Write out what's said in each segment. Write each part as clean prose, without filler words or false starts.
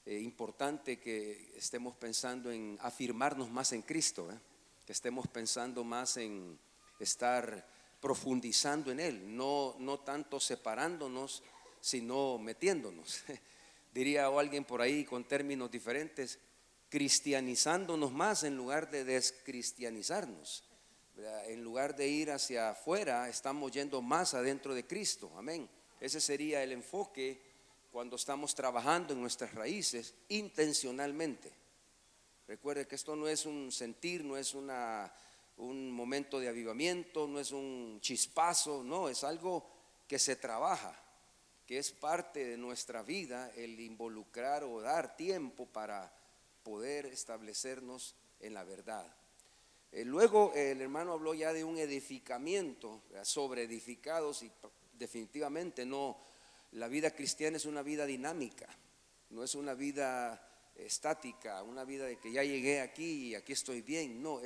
importante que estemos pensando en afirmarnos más en Cristo, que estemos pensando más en estar profundizando en Él, no tanto separándonos, sino metiéndonos. Diría alguien por ahí con términos diferentes, cristianizándonos más en lugar de descristianizarnos. En lugar de ir hacia afuera, estamos yendo más adentro de Cristo. Amén. Ese sería el enfoque cuando estamos trabajando en nuestras raíces intencionalmente. Recuerde que esto no es un sentir, no es un momento de avivamiento, no es un chispazo, no, es algo que se trabaja, que es parte de nuestra vida, el involucrar o dar tiempo para poder establecernos en la verdad. Luego el hermano habló ya de un edificamiento, sobre edificados, y definitivamente no, la vida cristiana es una vida dinámica, no es una vida estática, una vida de que ya llegué aquí y aquí estoy bien. No,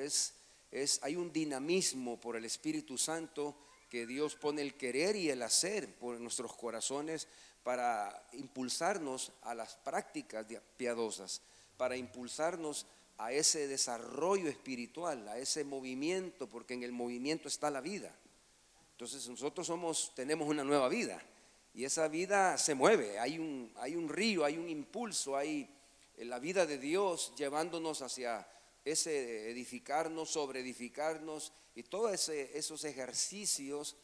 hay un dinamismo por el Espíritu Santo que Dios pone el querer y el hacer por nuestros corazones para impulsarnos a las prácticas piadosas, para impulsarnos a ese desarrollo espiritual, a ese movimiento, porque en el movimiento está la vida. Entonces nosotros tenemos una nueva vida y esa vida se mueve, hay un río, hay un impulso, hay la vida de Dios llevándonos hacia ese edificarnos, sobre edificarnos y todos esos ejercicios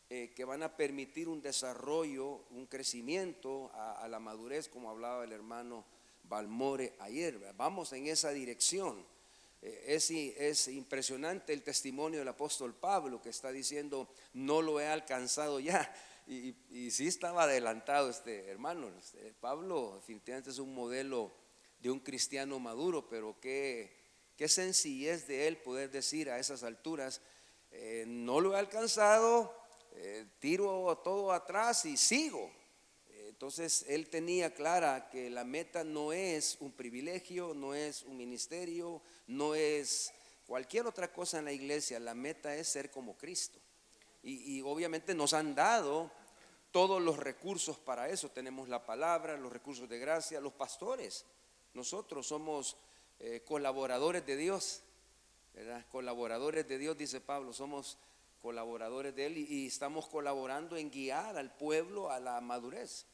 que van a permitir un desarrollo, un crecimiento a la madurez, como hablaba el hermano Balmore ayer. Vamos en esa dirección. Es impresionante el testimonio del apóstol Pablo, que está diciendo: no lo he alcanzado ya. Y sí estaba adelantado este hermano. Pablo definitivamente es un modelo de un cristiano maduro, pero qué sencillez de él poder decir a esas alturas: no lo he alcanzado, tiro todo atrás y sigo. Entonces él tenía clara que la meta no es un privilegio, no es un ministerio, no es cualquier otra cosa en la iglesia. La meta es ser como Cristo. Y obviamente nos han dado todos los recursos para eso. Tenemos la palabra, los recursos de gracia, los pastores. Nosotros somos colaboradores de Dios, ¿verdad? Colaboradores de Dios, dice Pablo, somos colaboradores de Él y estamos colaborando en guiar al pueblo a la madurez.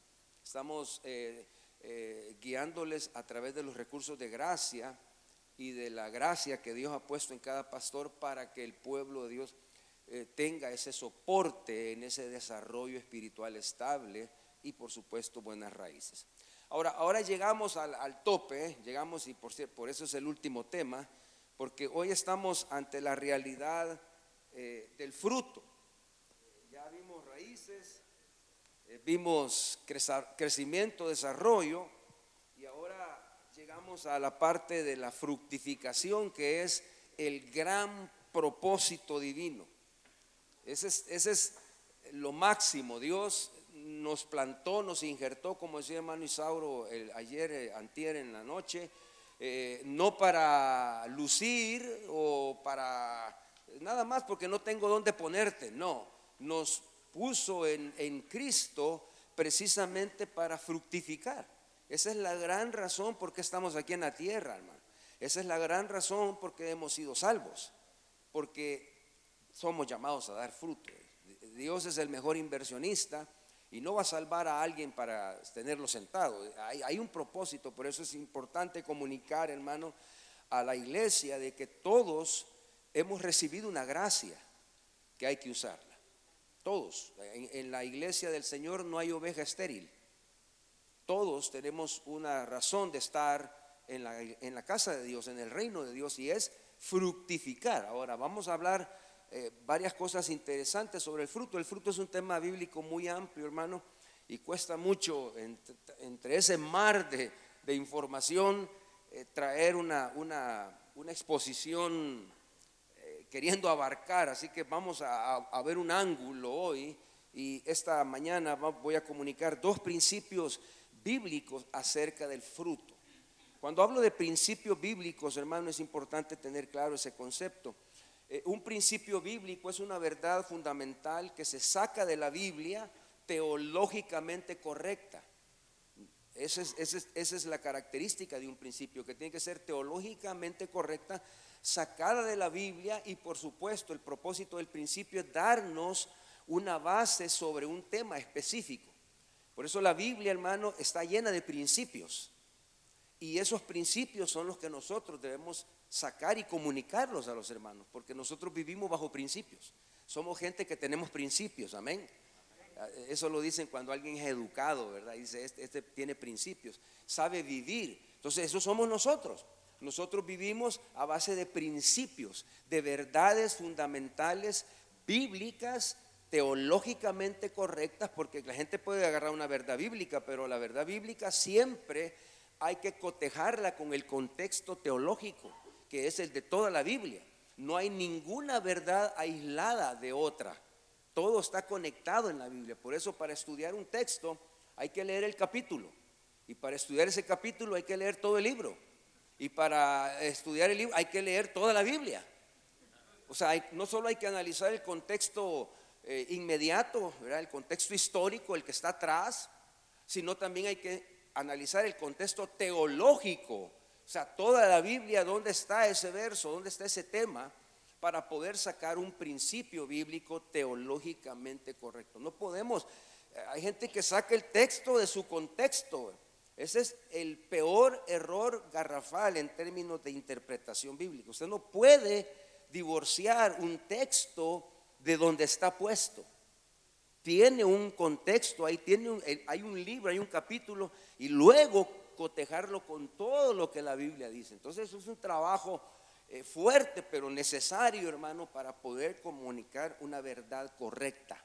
Estamos guiándoles a través de los recursos de gracia y de la gracia que Dios ha puesto en cada pastor para que el pueblo de Dios tenga ese soporte en ese desarrollo espiritual estable y por supuesto buenas raíces. Ahora llegamos al tope, llegamos, y por eso es el último tema, porque hoy estamos ante la realidad del fruto. Ya vimos raíces, vimos crecimiento, desarrollo, y ahora llegamos a la parte de la fructificación, que es el gran propósito divino. Ese es lo máximo. Dios nos plantó, nos injertó, como decía hermano Isauro ayer, antier en la noche, no para lucir o para nada más porque no tengo dónde ponerte. No, nos puso en Cristo precisamente para fructificar. Esa es la gran razón por qué estamos aquí en la tierra, hermano. Esa es la gran razón por qué hemos sido salvos, porque somos llamados a dar fruto. Dios es el mejor inversionista y no va a salvar a alguien para tenerlo sentado. Hay un propósito. Por eso es importante comunicar, hermano, a la iglesia de que todos hemos recibido una gracia que hay que usarla. Todos. En la iglesia del Señor no hay oveja estéril. Todos tenemos una razón de estar en la casa de Dios, en el reino de Dios, y es fructificar. Ahora vamos a hablar varias cosas interesantes sobre el fruto. El fruto es un tema bíblico muy amplio, hermano, y cuesta mucho entre ese mar de información traer una exposición queriendo abarcar. Así que vamos a ver un ángulo hoy, y esta mañana voy a comunicar dos principios bíblicos acerca del fruto. Cuando hablo de principios bíblicos, hermano, es importante tener claro ese concepto. Un principio bíblico es una verdad fundamental que se saca de la Biblia, teológicamente correcta. Esa es la característica de un principio, que tiene que ser teológicamente correcta, sacada de la Biblia, y por supuesto el propósito del principio es darnos una base sobre un tema específico. Por eso la Biblia, hermano, está llena de principios, y esos principios son los que nosotros debemos sacar y comunicarlos a los hermanos, porque nosotros vivimos bajo principios. Somos gente que tenemos principios, amén. Eso lo dicen cuando alguien es educado, ¿verdad? Dice, este tiene principios, sabe vivir. Entonces, eso somos nosotros. Nosotros vivimos a base de principios, de verdades fundamentales, bíblicas, teológicamente correctas, porque la gente puede agarrar una verdad bíblica, pero la verdad bíblica siempre hay que cotejarla con el contexto teológico, que es el de toda la Biblia. No hay ninguna verdad aislada de otra. Todo está conectado en la Biblia. Por eso, para estudiar un texto hay que leer el capítulo, y para estudiar ese capítulo hay que leer todo el libro, y para estudiar el libro hay que leer toda la Biblia. O sea, no solo hay que analizar el contexto inmediato, ¿verdad? El contexto histórico, el que está atrás, sino también hay que analizar el contexto teológico. O sea, toda la Biblia, ¿dónde está ese verso? ¿Dónde está ese tema? Para poder sacar un principio bíblico teológicamente correcto. No podemos, hay gente que saca el texto de su contexto. Ese es el peor error garrafal en términos de interpretación bíblica. Usted no puede divorciar un texto de donde está puesto. Tiene un contexto, hay un libro, hay un capítulo, y luego cotejarlo con todo lo que la Biblia dice. Entonces eso es un trabajo fuerte, pero necesario, hermano, para poder comunicar una verdad correcta.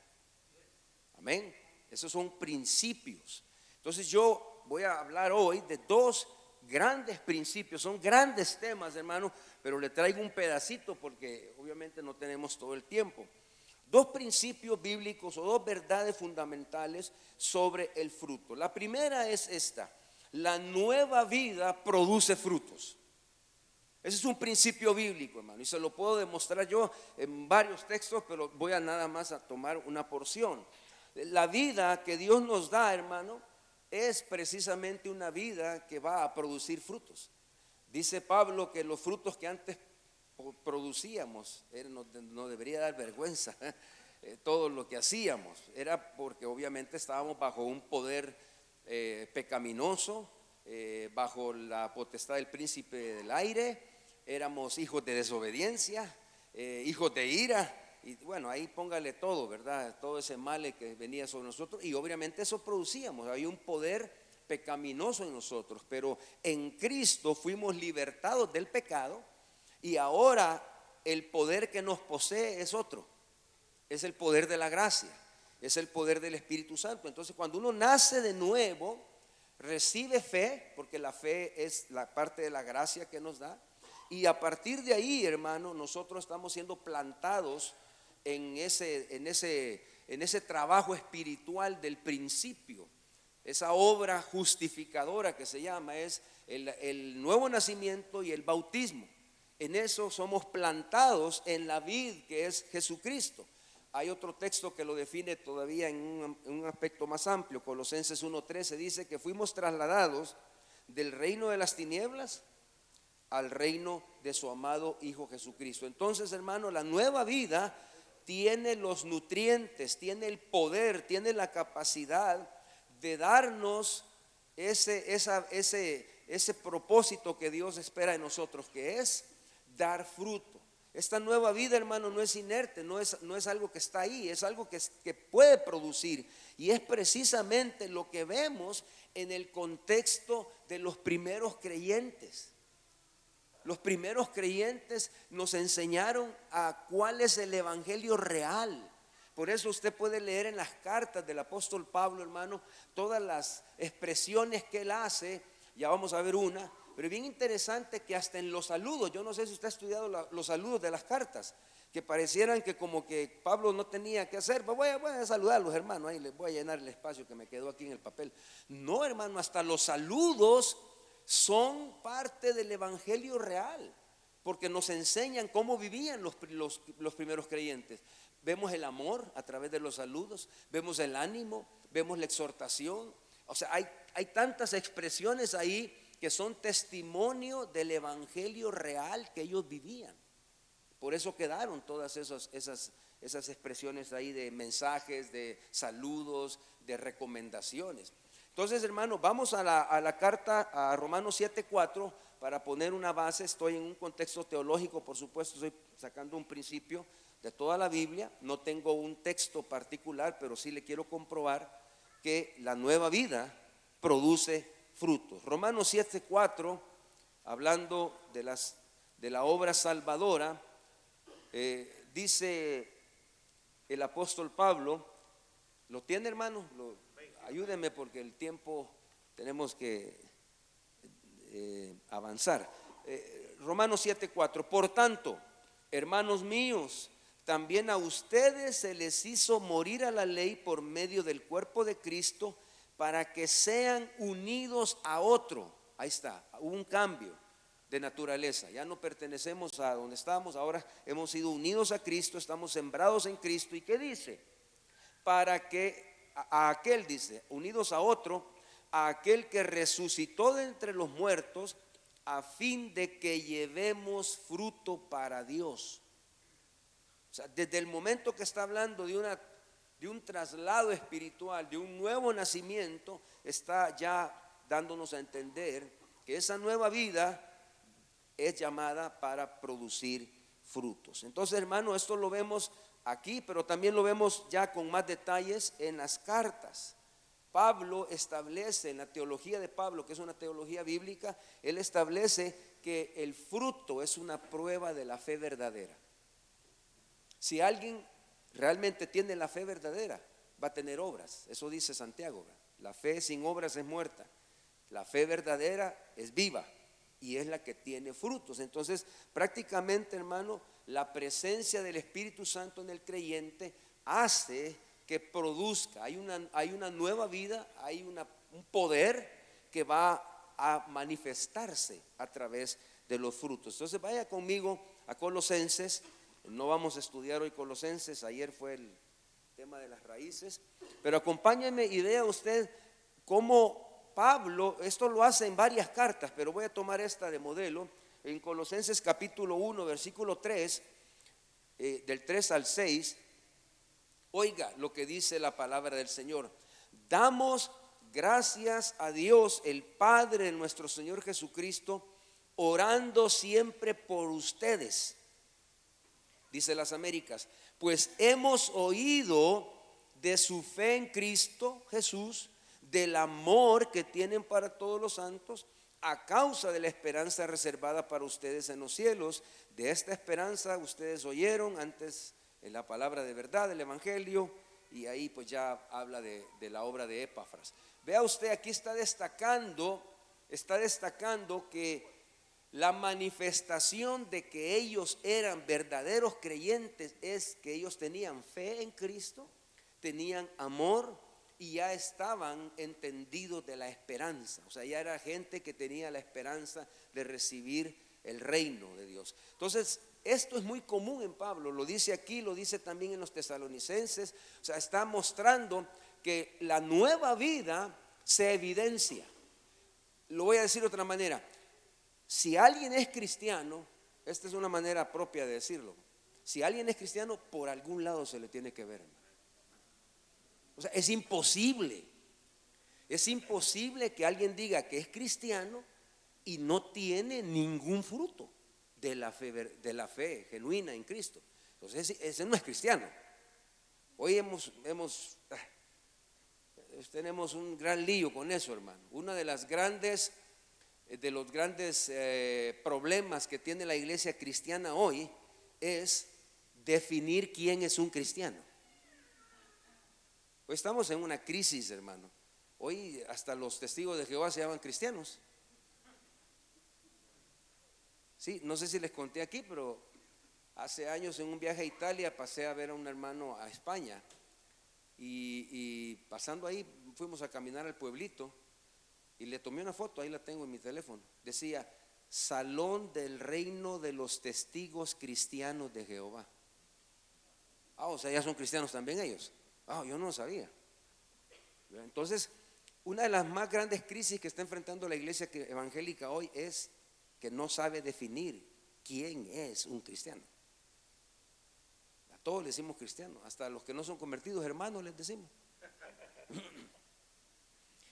Amén. Esos son principios. Entonces yo voy a hablar hoy de dos grandes principios. Son grandes temas, hermano, pero le traigo un pedacito porque obviamente no tenemos todo el tiempo. Dos principios bíblicos o dos verdades fundamentales sobre el fruto. La primera es esta: la nueva vida produce frutos. Ese es un principio bíblico, hermano, y se lo puedo demostrar yo en varios textos, pero voy a nada más a tomar una porción. La vida que Dios nos da, hermano, es precisamente una vida que va a producir frutos. Dice Pablo que los frutos que antes producíamos, no debería dar vergüenza, todo lo que hacíamos, era porque obviamente estábamos bajo un poder pecaminoso, bajo la potestad del príncipe del aire. Éramos hijos de desobediencia, hijos de ira, y bueno, ahí póngale todo, ¿verdad? Todo ese mal que venía sobre nosotros, y obviamente eso producíamos, había un poder pecaminoso en nosotros, pero en Cristo fuimos libertados del pecado, y ahora el poder que nos posee es otro, es el poder de la gracia, es el poder del Espíritu Santo. Entonces, cuando uno nace de nuevo, recibe fe, porque la fe es la parte de la gracia que nos da. Y a partir de ahí, hermano, nosotros estamos siendo plantados en ese trabajo espiritual del principio. Esa obra justificadora que se llama es el nuevo nacimiento y el bautismo. En eso somos plantados en la vid que es Jesucristo. Hay otro texto que lo define todavía en un aspecto más amplio. Colosenses 1:13 dice que fuimos trasladados del reino de las tinieblas al reino de su amado Hijo Jesucristo. Entonces, hermano, la nueva vida tiene los nutrientes, tiene el poder, tiene la capacidad de darnos ese propósito que Dios espera de nosotros, que es dar fruto. Esta nueva vida, hermano, no es inerte, no es algo que está ahí, es algo que puede producir, y es precisamente lo que vemos en el contexto de los primeros creyentes. Los primeros creyentes nos enseñaron a cuál es el evangelio real. Por eso usted puede leer en las cartas del apóstol Pablo, hermano, todas las expresiones que él hace. Ya vamos a ver una, pero es bien interesante que hasta en los saludos, yo no sé si usted ha estudiado los saludos de las cartas, que parecieran que como que Pablo no tenía que hacer, pues voy a saludar a los hermanos, ahí les voy a llenar el espacio que me quedó aquí en el papel. No, hermano, hasta los saludos son parte del evangelio real, porque nos enseñan cómo vivían los primeros creyentes. Vemos el amor a través de los saludos, vemos el ánimo, vemos la exhortación. O sea, hay hay tantas expresiones ahí que son testimonio del evangelio real que ellos vivían. Por eso quedaron todas esas expresiones ahí de mensajes, de saludos, de recomendaciones. Entonces, hermanos, vamos a la carta a Romanos 7:4 para poner una base. Estoy en un contexto teológico, por supuesto, estoy sacando un principio de toda la Biblia. No tengo un texto particular, pero sí le quiero comprobar que la nueva vida produce frutos. Romanos 7:4, hablando de la obra salvadora, dice el apóstol Pablo. ¿Lo tiene, hermano? Ayúdenme porque el tiempo tenemos que avanzar. Romanos 7:4. Por tanto, hermanos míos, también a ustedes se les hizo morir a la ley por medio del cuerpo de Cristo, para que sean unidos a otro. Ahí está, hubo un cambio de naturaleza. Ya no pertenecemos a donde estábamos, ahora hemos sido unidos a Cristo, estamos sembrados en Cristo. ¿Y qué dice? Para que a aquel, dice, unidos a otro, a aquel que resucitó de entre los muertos, a fin de que llevemos fruto para Dios. O sea, desde el momento que está hablando de un traslado espiritual, de un nuevo nacimiento, está ya dándonos a entender que esa nueva vida es llamada para producir frutos. Entonces, hermano, esto lo vemos aquí, pero también lo vemos ya con más detalles en las cartas. Pablo establece, en la teología de Pablo, que es una teología bíblica, él establece que el fruto es una prueba de la fe verdadera. Si alguien realmente tiene la fe verdadera, va a tener obras. Eso dice Santiago. La fe sin obras es muerta. La fe verdadera es viva y es la que tiene frutos. Entonces, prácticamente, hermano, la presencia del Espíritu Santo en el creyente hace que produzca. Hay una nueva vida, hay un poder que va a manifestarse a través de los frutos. Entonces, vaya conmigo a Colosenses. No vamos a estudiar hoy Colosenses, ayer fue el tema de las raíces, pero acompáñenme y vea usted cómo Pablo, esto lo hace en varias cartas, pero voy a tomar esta de modelo, en Colosenses capítulo 1, versículo 3, del 3 al 6, oiga lo que dice la palabra del Señor. Damos gracias a Dios, el Padre de nuestro Señor Jesucristo, orando siempre por ustedes. Dice las Américas, pues hemos oído de su fe en Cristo Jesús, del amor que tienen para todos los santos, a causa de la esperanza reservada para ustedes en los cielos. De esta esperanza ustedes oyeron antes en la palabra de verdad, el Evangelio, y ahí pues ya habla de la obra de Epafras. Vea usted, aquí está destacando que la manifestación de que ellos eran verdaderos creyentes es que ellos tenían fe en Cristo, tenían amor y ya estaban entendidos de la esperanza. O sea, ya era gente que tenía la esperanza de recibir el reino de Dios. Entonces, esto es muy común en Pablo, lo dice aquí, lo dice también en los tesalonicenses. O sea, está mostrando que la nueva vida se evidencia. Lo voy a decir de otra manera. Si alguien es cristiano, esta es una manera propia de decirlo. Si alguien es cristiano, por algún lado se le tiene que ver. O sea, es imposible que alguien diga que es cristiano y no tiene ningún fruto de la fe genuina en Cristo. Entonces, ese no es cristiano. Hoy tenemos un gran lío con eso, hermano. Uno de los grandes problemas que tiene la iglesia cristiana hoy es definir quién es un cristiano. Hoy estamos en una crisis, hermano. Hoy hasta los testigos de Jehová se llaman cristianos. Sí, no sé si les conté aquí, pero hace años en un viaje a Italia pasé a ver a un hermano a España y pasando ahí fuimos a caminar al pueblito. Y le tomé una foto, ahí la tengo en mi teléfono. Decía, Salón del Reino de los Testigos Cristianos de Jehová. O sea, ya son cristianos también ellos. Yo no lo sabía. Entonces, Una de las más grandes crisis que está enfrentando la iglesia evangélica hoy es que no sabe definir quién es un cristiano. A todos les decimos cristianos, hasta a los que no son convertidos, hermanos, les decimos.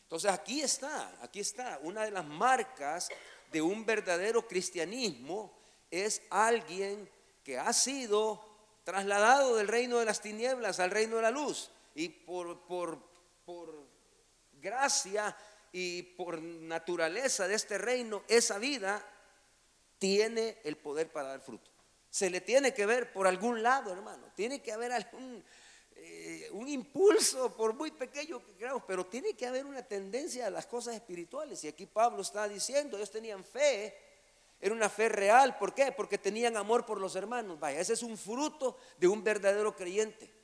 Entonces aquí está, una de las marcas de un verdadero cristianismo es alguien que ha sido trasladado del reino de las tinieblas al reino de la luz, y por gracia y por naturaleza de este reino, esa vida tiene el poder para dar fruto. Se le tiene que ver por algún lado, hermano. Tiene que haber un impulso, por muy pequeño que creamos, pero tiene que haber una tendencia a las cosas espirituales. Y aquí Pablo está diciendo, ellos tenían fe, era una fe real. ¿Por qué? Porque tenían amor por los hermanos. Vaya, ese es un fruto de un verdadero creyente.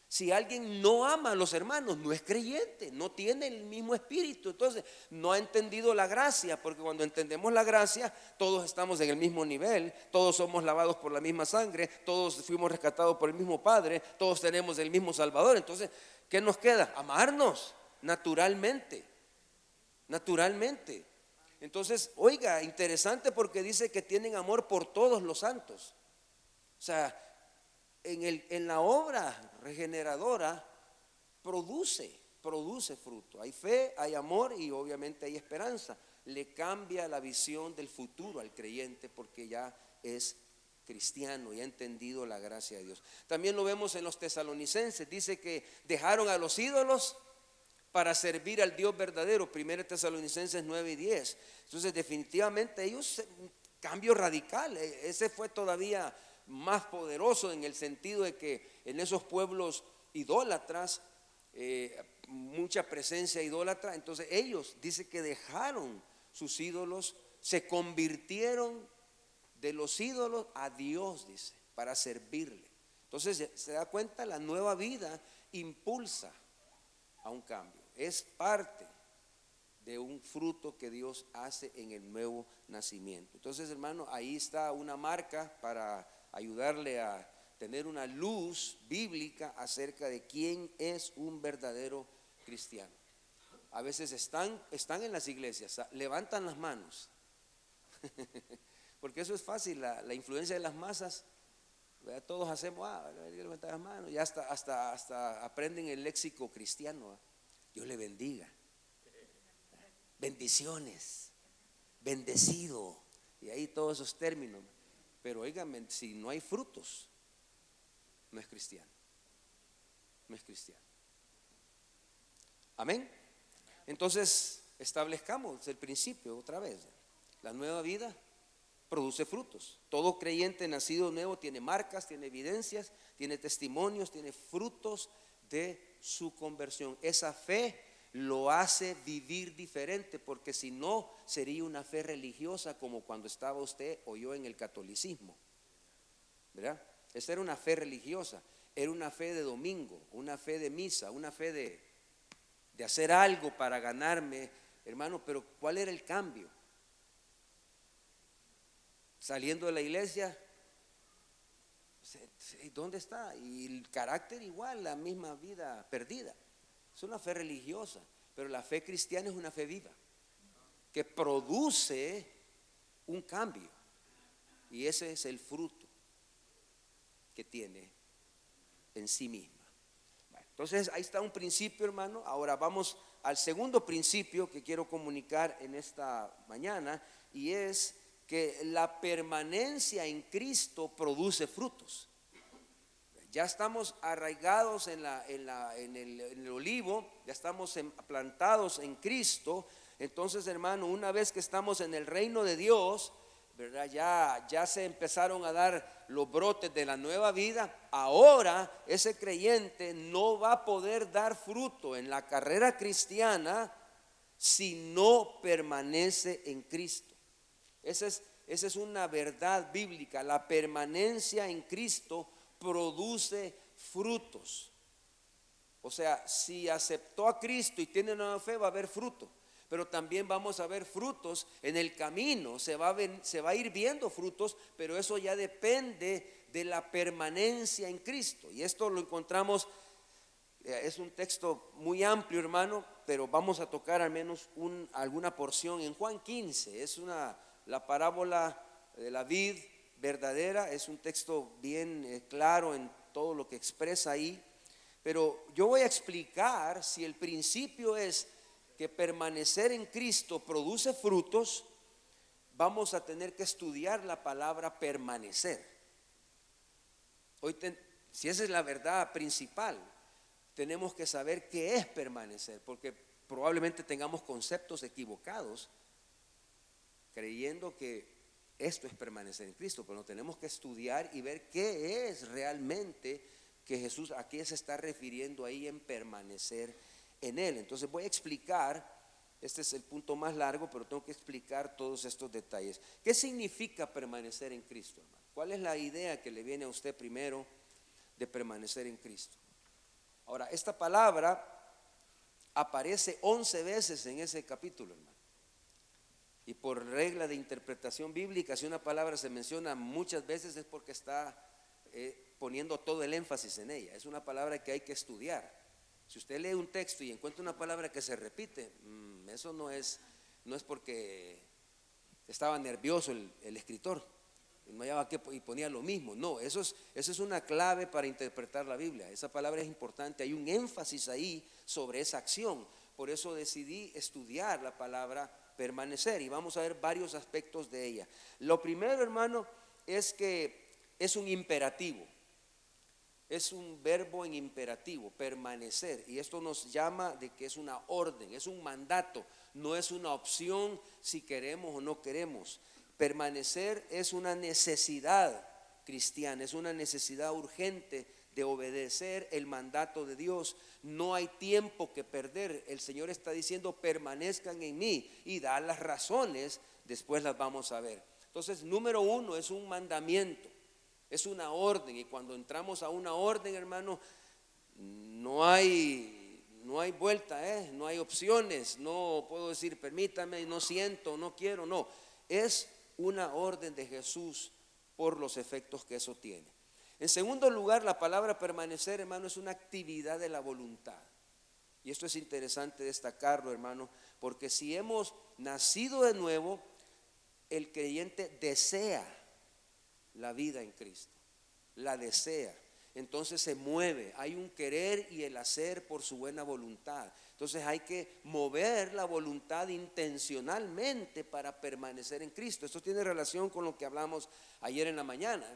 Si alguien no ama a los hermanos, no es creyente, no tiene el mismo espíritu, entonces no ha entendido la gracia, porque cuando entendemos la gracia, todos estamos en el mismo nivel, todos somos lavados por la misma sangre, todos fuimos rescatados por el mismo Padre, todos tenemos el mismo Salvador. Entonces, ¿qué nos queda? Amarnos naturalmente, naturalmente. Entonces, oiga, interesante, porque dice que tienen amor por todos los santos. O sea, en la obra regeneradora produce fruto. Hay fe, hay amor y obviamente hay esperanza. Le cambia la visión del futuro al creyente porque ya es cristiano y ha entendido la gracia de Dios. También lo vemos en los tesalonicenses. Dice que dejaron a los ídolos para servir al Dios verdadero. 1 Tesalonicenses 9 y 10. Entonces definitivamente ellos, un cambio radical. Ese fue todavía más poderoso en el sentido de que en esos pueblos idólatras, mucha presencia idólatra. Entonces ellos, dice que dejaron sus ídolos, se convirtieron de los ídolos a Dios, dice, para servirle. Entonces se da cuenta, la nueva vida impulsa a un cambio, es parte de un fruto que Dios hace en el nuevo nacimiento. Entonces, hermano, ahí está una marca para ayudarle a tener una luz bíblica acerca de quién es un verdadero cristiano. A veces están en las iglesias, levantan las manos, porque eso es fácil, la influencia de las masas, ¿verdad? Todos hacemos, levantar las manos, y hasta aprenden el léxico cristiano. Dios le bendiga, bendiciones, bendecido, y ahí todos esos términos. Pero óigame, si no hay frutos, no es cristiano. No es cristiano. Amén. Entonces, establezcamos el principio otra vez. La nueva vida produce frutos. Todo creyente nacido nuevo tiene marcas, tiene evidencias, tiene testimonios, tiene frutos de su conversión. Esa fe lo hace vivir diferente, porque si no sería una fe religiosa como cuando estaba usted o yo en el catolicismo, ¿verdad? Esa era una fe religiosa, era una fe de domingo, una fe de misa, una fe de hacer algo para ganarme, hermano. Pero ¿cuál era el cambio? Saliendo de la iglesia, ¿dónde está? Y el carácter igual, la misma vida perdida. Es una fe religiosa, pero la fe cristiana es una fe viva que produce un cambio, y ese es el fruto que tiene en sí misma. Bueno, entonces ahí está un principio, hermano. Ahora vamos al segundo principio que quiero comunicar en esta mañana, y es que la permanencia en Cristo produce frutos. Ya estamos arraigados en el olivo, ya estamos plantados en Cristo. Entonces, hermano, una vez que estamos en el reino de Dios, ¿verdad? Ya se empezaron a dar los brotes de la nueva vida. Ahora ese creyente no va a poder dar fruto en la carrera cristiana si no permanece en Cristo. Esa es una verdad bíblica. La permanencia en Cristo produce frutos. O sea, si aceptó a Cristo y tiene nueva fe, va a haber fruto. Pero también vamos a ver frutos en el camino. Se va a ir viendo frutos, pero eso ya depende de la permanencia en Cristo. Y esto lo encontramos, es un texto muy amplio, hermano, pero vamos a tocar al menos alguna porción en Juan 15. Es la parábola de la vid verdadera. Es un texto bien claro en todo lo que expresa ahí. Pero yo voy a explicar si el principio es que permanecer en Cristo produce frutos. Vamos a tener que estudiar la palabra permanecer. Si esa es la verdad principal, tenemos que saber qué es permanecer, porque probablemente tengamos conceptos equivocados creyendo que esto es permanecer en Cristo, pero tenemos que estudiar y ver qué es realmente que Jesús, a qué se está refiriendo ahí en permanecer en Él. Entonces voy a explicar, este es el punto más largo, pero tengo que explicar todos estos detalles. ¿Qué significa permanecer en Cristo, hermano? ¿Cuál es la idea que le viene a usted primero de permanecer en Cristo? Ahora, esta palabra aparece 11 veces en ese capítulo, hermano. Y por regla de interpretación bíblica, si una palabra se menciona muchas veces es porque está poniendo todo el énfasis en ella. Es una palabra que hay que estudiar. Si usted lee un texto y encuentra una palabra que se repite, eso no es porque estaba nervioso el escritor, no hallaba qué y ponía lo mismo. No, eso es una clave para interpretar la Biblia. Esa palabra es importante, hay un énfasis ahí sobre esa acción. Por eso decidí estudiar la palabra permanecer y vamos a ver varios aspectos de ella. Lo primero, hermano, es que es un imperativo. Es un verbo en imperativo, permanecer. Y esto nos llama de que es una orden, es un mandato, no es una opción si queremos o no queremos. Permanecer es una necesidad cristiana, es una necesidad urgente de obedecer el mandato de Dios. No hay tiempo que perder. El Señor está diciendo permanezcan en mí y da las razones, después las vamos a ver. Entonces, número uno, es un mandamiento. Es una orden, y cuando entramos a una orden, hermano, no hay vuelta, no hay opciones. No puedo decir permítame, no siento, no quiero, no. Es una orden de Jesús por los efectos que eso tiene. En segundo lugar, la palabra permanecer, hermano, es una actividad de la voluntad. Y esto es interesante destacarlo, hermano, porque si hemos nacido de nuevo, el creyente desea la vida en Cristo, la desea, entonces se mueve, hay un querer y el hacer por su buena voluntad. Entonces hay que mover la voluntad intencionalmente para permanecer en Cristo. Esto tiene relación con lo que hablamos ayer en la mañana.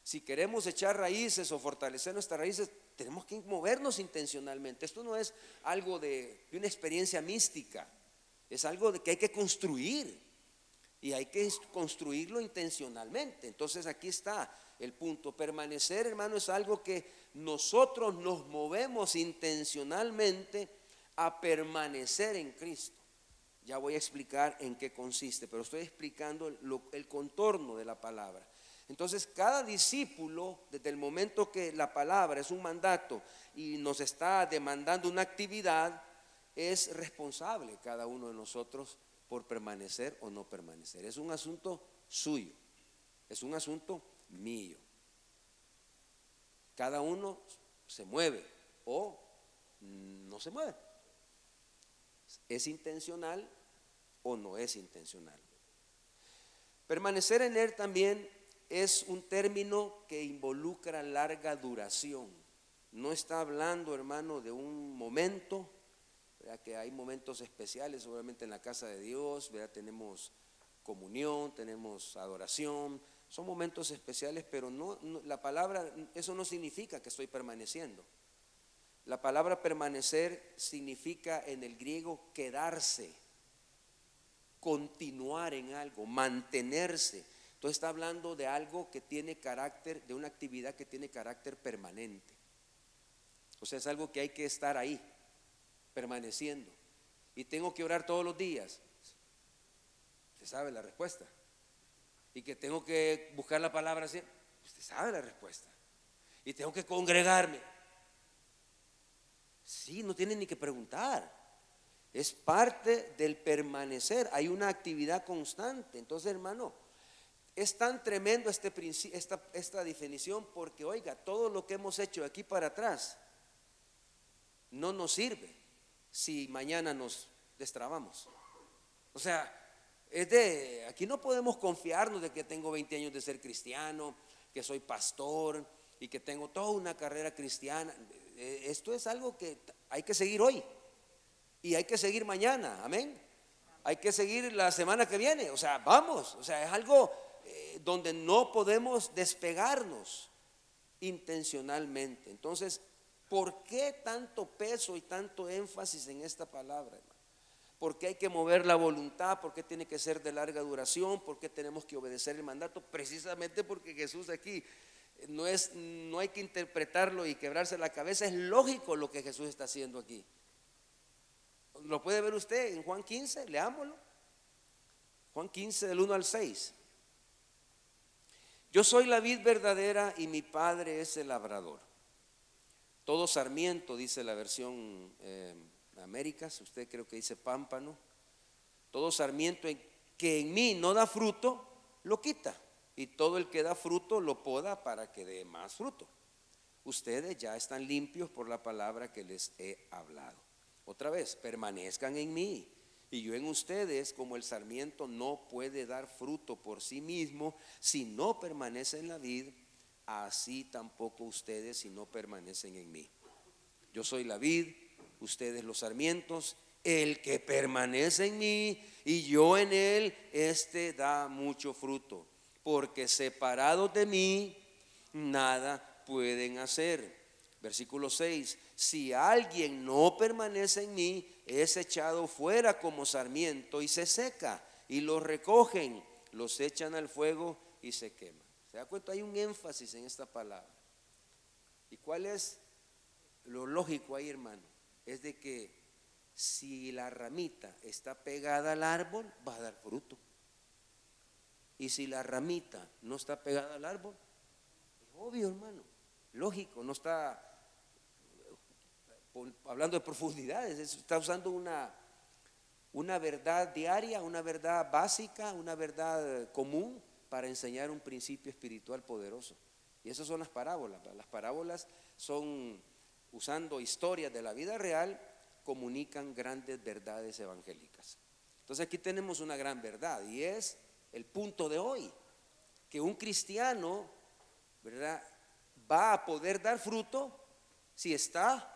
Si queremos echar raíces o fortalecer nuestras raíces, tenemos que movernos intencionalmente. Esto no es algo de una experiencia mística, es algo de que hay que construir. Y hay que construirlo intencionalmente. Entonces aquí está el punto. Permanecer, hermano, es algo que nosotros nos movemos intencionalmente a permanecer en Cristo. Ya voy a explicar en qué consiste, pero estoy explicando el contorno de la palabra. Entonces cada discípulo, desde el momento que la palabra es un mandato y nos está demandando una actividad, es responsable cada uno de nosotros por permanecer o no permanecer. Es un asunto suyo, es un asunto mío. Cada uno se mueve o no se mueve. ¿Es intencional o no es intencional? Permanecer en Él también es un término que involucra larga duración. No está hablando, hermano, de un momento. Que hay momentos especiales, seguramente en la casa de Dios, ¿verdad? Tenemos comunión, tenemos adoración, son momentos especiales, pero no, la palabra, eso no significa que estoy permaneciendo. La palabra permanecer significa en el griego quedarse, continuar en algo, mantenerse. Entonces está hablando de algo que tiene carácter, de una actividad que tiene carácter permanente. O sea, es algo que hay que estar ahí, permaneciendo. Y tengo que orar todos los días. Usted sabe la respuesta. Y que tengo que buscar la palabra así. Usted sabe la respuesta. Y tengo que congregarme. Sí, no tiene ni que preguntar. Es parte del permanecer. Hay una actividad constante. Entonces, hermano, es tan tremendo esta definición porque, oiga, todo lo que hemos hecho de aquí para atrás no nos sirve si mañana nos destrabamos? O sea, aquí no podemos confiarnos de que tengo 20 años de ser cristiano, que soy pastor y que tengo toda una carrera cristiana. Esto es algo que hay que seguir hoy y hay que seguir mañana, amén. Hay que seguir la semana que viene, o sea, vamos, o sea, es algo donde no podemos despegarnos intencionalmente. Entonces, ¿por qué tanto peso y tanto énfasis en esta palabra, hermano? ¿Por qué hay que mover la voluntad? ¿Por qué tiene que ser de larga duración? ¿Por qué tenemos que obedecer el mandato? Precisamente porque Jesús aquí no hay que interpretarlo y quebrarse la cabeza. Es lógico lo que Jesús está haciendo aquí. ¿Lo puede ver usted en Juan 15? Leámoslo. Juan 15 del 1 al 6. Yo soy la vid verdadera y mi Padre es el labrador. Todo sarmiento, dice la versión Américas, usted creo que dice pámpano. Todo sarmiento que en mí no da fruto, lo quita. Y todo el que da fruto lo poda para que dé más fruto. Ustedes ya están limpios por la palabra que les he hablado. Otra vez, permanezcan en mí y yo en ustedes, como el sarmiento no puede dar fruto por sí mismo si no permanece en la vid, así tampoco ustedes si no permanecen en mí. Yo soy la vid, ustedes los sarmientos. El que permanece en mí y yo en él, este da mucho fruto, porque separados de mí nada pueden hacer. Versículo 6, si alguien no permanece en mí, es echado fuera como sarmiento y se seca, y los recogen, los echan al fuego y se queman. ¿Se da cuenta? Hay un énfasis en esta palabra. ¿Y cuál es lo lógico ahí, hermano? Es de que si la ramita está pegada al árbol, va a dar fruto. Y si la ramita no está pegada al árbol, es obvio, hermano, lógico, no está hablando de profundidades, está usando una verdad diaria, una verdad básica, una verdad común para enseñar un principio espiritual poderoso. Y esas son las parábolas. Las parábolas son, usando historias de la vida real, comunican grandes verdades evangélicas. Entonces aquí tenemos una gran verdad y es el punto de hoy, que un cristiano, ¿verdad?, va a poder dar fruto si está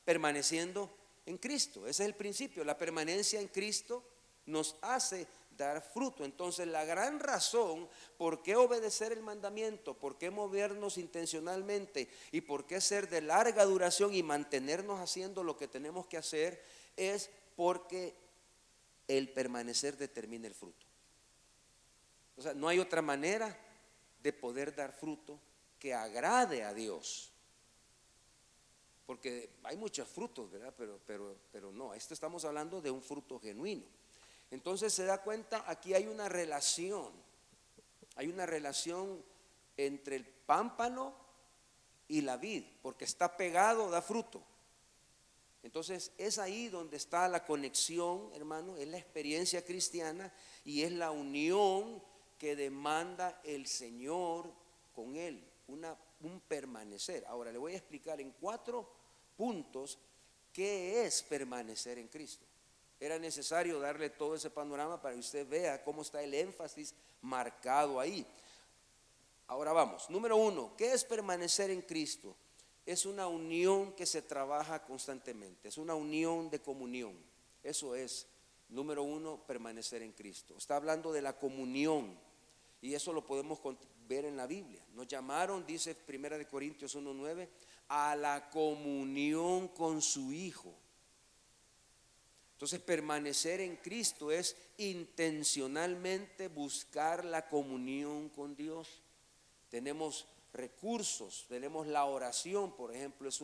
permaneciendo en Cristo. Ese es el principio. La permanencia en Cristo nos hace dar fruto. Entonces la gran razón por qué obedecer el mandamiento, por qué movernos intencionalmente y por qué ser de larga duración y mantenernos haciendo lo que tenemos que hacer es porque el permanecer determina el fruto. O sea, no hay otra manera de poder dar fruto que agrade a Dios. Porque hay muchos frutos, ¿verdad? Pero no, esto estamos hablando de un fruto genuino. Entonces se da cuenta, aquí hay una relación entre el pámpano y la vid, porque está pegado, da fruto. Entonces es ahí donde está la conexión, hermano, es la experiencia cristiana y es la unión que demanda el Señor con Él, un permanecer. Ahora le voy a explicar en 4 puntos qué es permanecer en Cristo. Era necesario darle todo ese panorama para que usted vea cómo está el énfasis marcado ahí. Ahora vamos, número 1, ¿qué es permanecer en Cristo? Es una unión que se trabaja constantemente, es una unión de comunión. Eso es, número 1, permanecer en Cristo. Está hablando de la comunión y eso lo podemos ver en la Biblia. Nos llamaron, dice 1 Corintios 1:9, a la comunión con su Hijo. Entonces permanecer en Cristo es intencionalmente buscar la comunión con Dios. Tenemos recursos, tenemos la oración, por ejemplo, es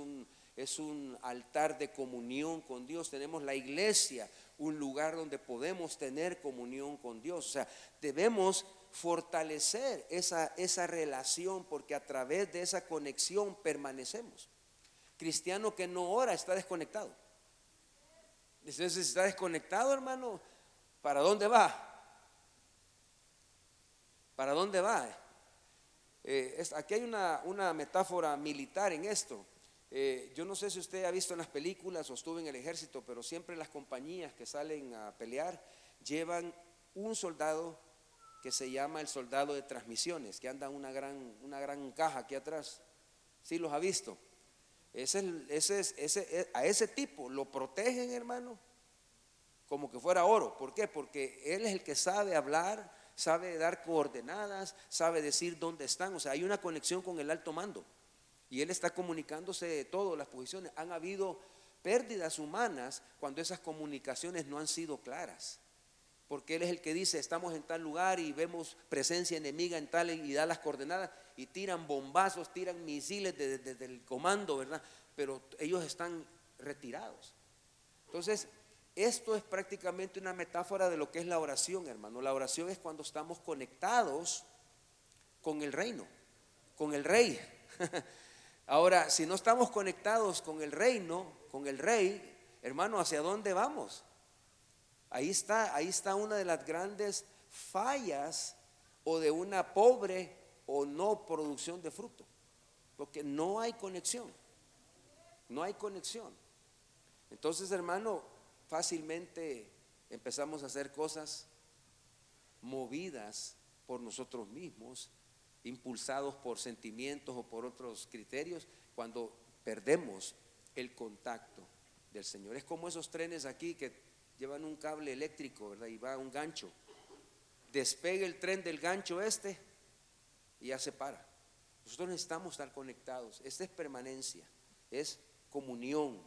un altar de comunión con Dios. Tenemos la iglesia, un lugar donde podemos tener comunión con Dios. O sea, debemos fortalecer esa relación porque a través de esa conexión permanecemos. Cristiano que no ora está desconectado. Entonces, si está desconectado, hermano, ¿para dónde va? ¿Para dónde va? Aquí hay una metáfora militar en esto. Yo no sé si usted ha visto en las películas o estuvo en el ejército, pero siempre las compañías que salen a pelear llevan un soldado que se llama el soldado de transmisiones, que anda una gran caja aquí atrás. ¿Sí los ha visto? A ese tipo lo protegen, hermano, como que fuera oro. ¿Por qué? Porque él es el que sabe hablar, sabe dar coordenadas, sabe decir dónde están. O sea, hay una conexión con el alto mando y él está comunicándose de todas las posiciones. Han habido pérdidas humanas cuando esas comunicaciones no han sido claras, porque él es el que dice: estamos en tal lugar y vemos presencia enemiga en tal, y da las coordenadas, y tiran bombazos, tiran misiles desde el comando, ¿verdad? Pero ellos están retirados. Entonces, esto es prácticamente una metáfora de lo que es la oración, hermano. La oración es cuando estamos conectados con el reino, con el rey. Ahora, si no estamos conectados con el reino, con el rey, hermano, ¿hacia dónde vamos? Ahí está una de las grandes fallas o de una pobre o no producción de fruto, porque no hay conexión, no hay conexión. Entonces, hermano, fácilmente empezamos a hacer cosas movidas por nosotros mismos, impulsados por sentimientos o por otros criterios, cuando perdemos el contacto del Señor. Es como esos trenes aquí que llevan un cable eléctrico, ¿verdad? Y va un gancho. Despega el tren del gancho y ya se para. Nosotros necesitamos estar conectados. Esta es permanencia, es comunión,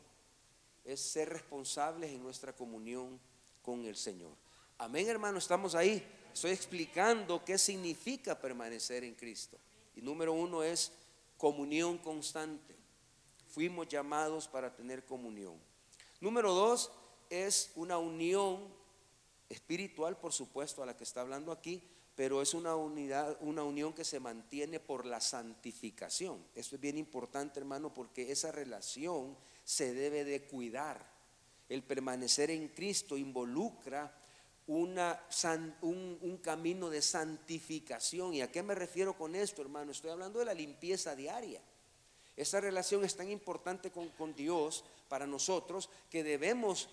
es ser responsables en nuestra comunión con el Señor. Amén, hermano, estamos ahí. Estoy explicando qué significa permanecer en Cristo. Y número 1 es comunión constante. Fuimos llamados para tener comunión. Número 2 es una unión espiritual, por supuesto, a la que está hablando aquí, pero es una unión que se mantiene por la santificación. Esto es bien importante, hermano, porque esa relación se debe de cuidar. El permanecer en Cristo involucra un camino de santificación. ¿Y a qué me refiero con esto, hermano? Estoy hablando de la limpieza diaria. Esa relación es tan importante con Dios para nosotros que debemos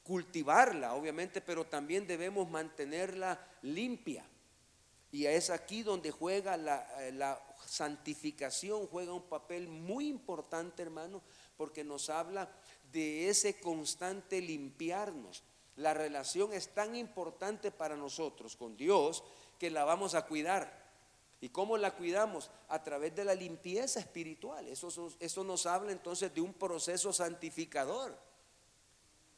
cultivarla, obviamente, pero también debemos mantenerla limpia. Y es aquí donde juega la santificación, juega un papel muy importante, hermano, porque nos habla de ese constante limpiarnos. La relación es tan importante para nosotros con Dios que la vamos a cuidar. ¿Y cómo la cuidamos? A través de la limpieza espiritual. Eso nos habla entonces de un proceso santificador.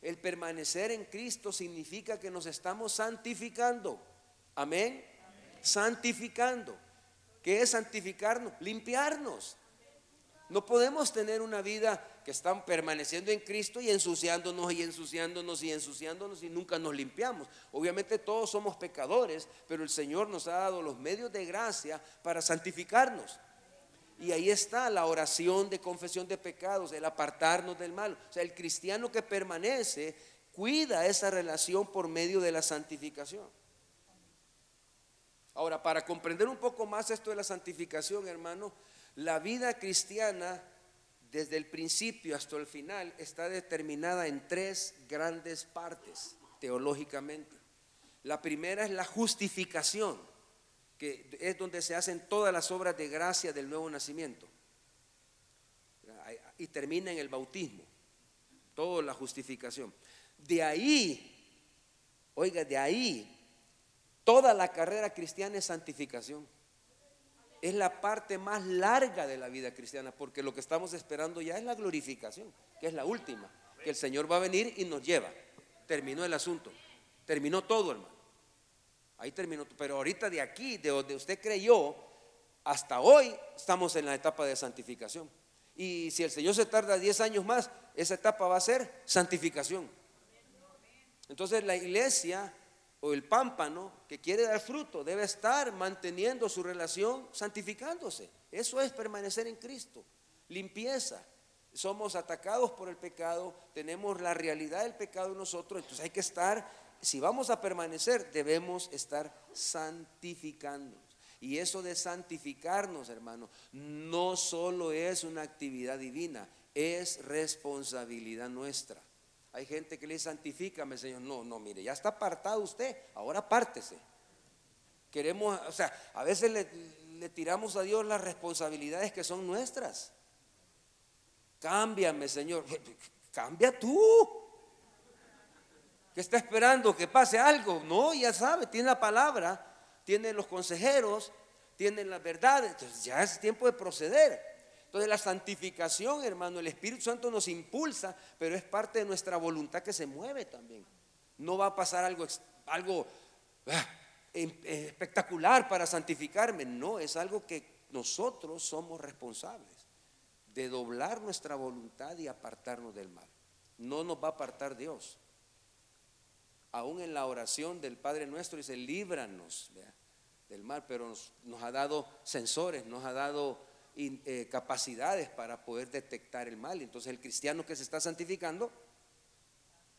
El permanecer en Cristo significa que nos estamos santificando. Amén. Santificando. ¿Qué es santificarnos? Limpiarnos. No podemos tener una vida que está permaneciendo en Cristo y ensuciándonos y ensuciándonos y ensuciándonos y nunca nos limpiamos. Obviamente todos somos pecadores, pero el Señor nos ha dado los medios de gracia para santificarnos. Y ahí está la oración de confesión de pecados, el apartarnos del mal. O sea, el cristiano que permanece cuida esa relación por medio de la santificación. Ahora, para comprender un poco más esto de la santificación, hermano, la vida cristiana desde el principio hasta el final está determinada en 3 grandes partes teológicamente. La primera es la justificación, que es donde se hacen todas las obras de gracia del nuevo nacimiento, y termina en el bautismo, toda la justificación. De ahí, oiga, de ahí toda la carrera cristiana es santificación. Es la parte más larga de la vida cristiana, porque lo que estamos esperando ya es la glorificación, que es la última, que el Señor va a venir y nos lleva. Terminó el asunto, terminó todo, hermano. Ahí terminó, pero ahorita de aquí, de donde usted creyó, hasta hoy estamos en la etapa de santificación. Y si el Señor se tarda 10 años más, esa etapa va a ser santificación. Entonces la iglesia o el pámpano que quiere dar fruto debe estar manteniendo su relación, santificándose. Eso es permanecer en Cristo. Limpieza. Somos atacados por el pecado, tenemos la realidad del pecado en nosotros, entonces hay que estar, si vamos a permanecer, debemos estar santificándonos. Y eso de santificarnos, hermano, no solo es una actividad divina, es responsabilidad nuestra. Hay gente que le dice, santifícame, Señor. No, no, mire, ya está apartado usted, ahora apártese. Queremos, o sea, a veces le tiramos a Dios las responsabilidades que son nuestras. Cámbiame, Señor. Cambia tú. ¿Qué está esperando? ¿Que pase algo? No, ya sabe, tiene la palabra, tiene los consejeros, tiene las verdades. Entonces ya es tiempo de proceder. Entonces la santificación, hermano, el Espíritu Santo nos impulsa, pero es parte de nuestra voluntad que se mueve también. No va a pasar algo espectacular para santificarme. No, es algo que nosotros somos responsables de doblar nuestra voluntad y apartarnos del mal. No nos va a apartar Dios. Aún en la oración del Padre Nuestro dice, líbranos del mal, pero nos ha dado sensores, nos ha dado capacidades para poder detectar el mal. Entonces el cristiano que se está santificando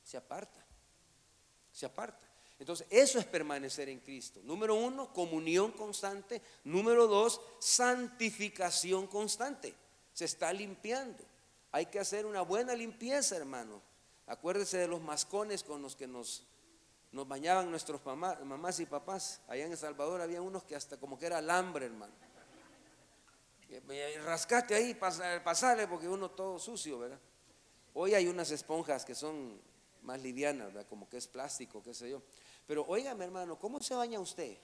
se aparta, se aparta. Entonces eso es permanecer en Cristo. Número 1, comunión constante. Número 2, santificación constante. Se está limpiando. Hay que hacer una buena limpieza, hermano. Acuérdese de los mascones con los que nos bañaban nuestros mamás y papás. Allá en El Salvador había unos que hasta como que era alambre, hermano. Rascaste ahí, pasale, porque uno todo sucio, ¿verdad? Hoy hay unas esponjas que son más livianas, ¿verdad? Como que es plástico, qué sé yo. Pero óigame, hermano, ¿cómo se baña usted?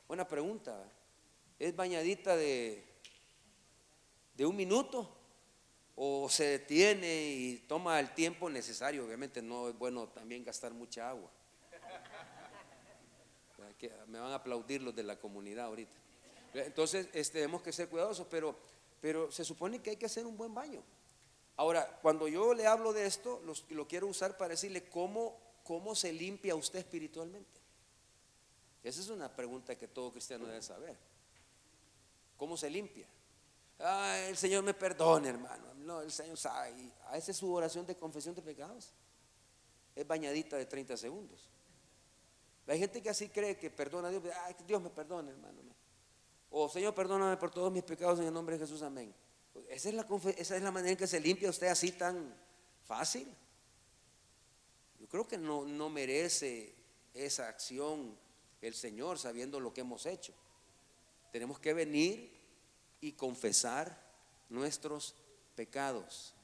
Buena pregunta, ¿verdad? ¿Es bañadita de 1 minuto? ¿O se detiene y toma el tiempo necesario? Obviamente no es bueno también gastar mucha agua. Me van a aplaudir los de la comunidad ahorita. Entonces tenemos que ser cuidadosos, pero se supone que hay que hacer un buen baño. Ahora, cuando yo le hablo de esto, lo quiero usar para decirle cómo se limpia usted espiritualmente. Esa es una pregunta que todo cristiano debe saber. ¿Cómo se limpia? El Señor me perdone, hermano. No, el Señor sabe. Esa es su oración de confesión de pecados. Es bañadita de 30 segundos. Hay gente que así cree que perdona a Dios. Dios me perdone, hermano. O Señor, perdóname por todos mis pecados en el nombre de Jesús, amén. Esa es la manera en que se limpia usted así tan fácil. Yo creo que no merece esa acción el Señor sabiendo lo que hemos hecho. Tenemos que venir y confesar nuestros pecados.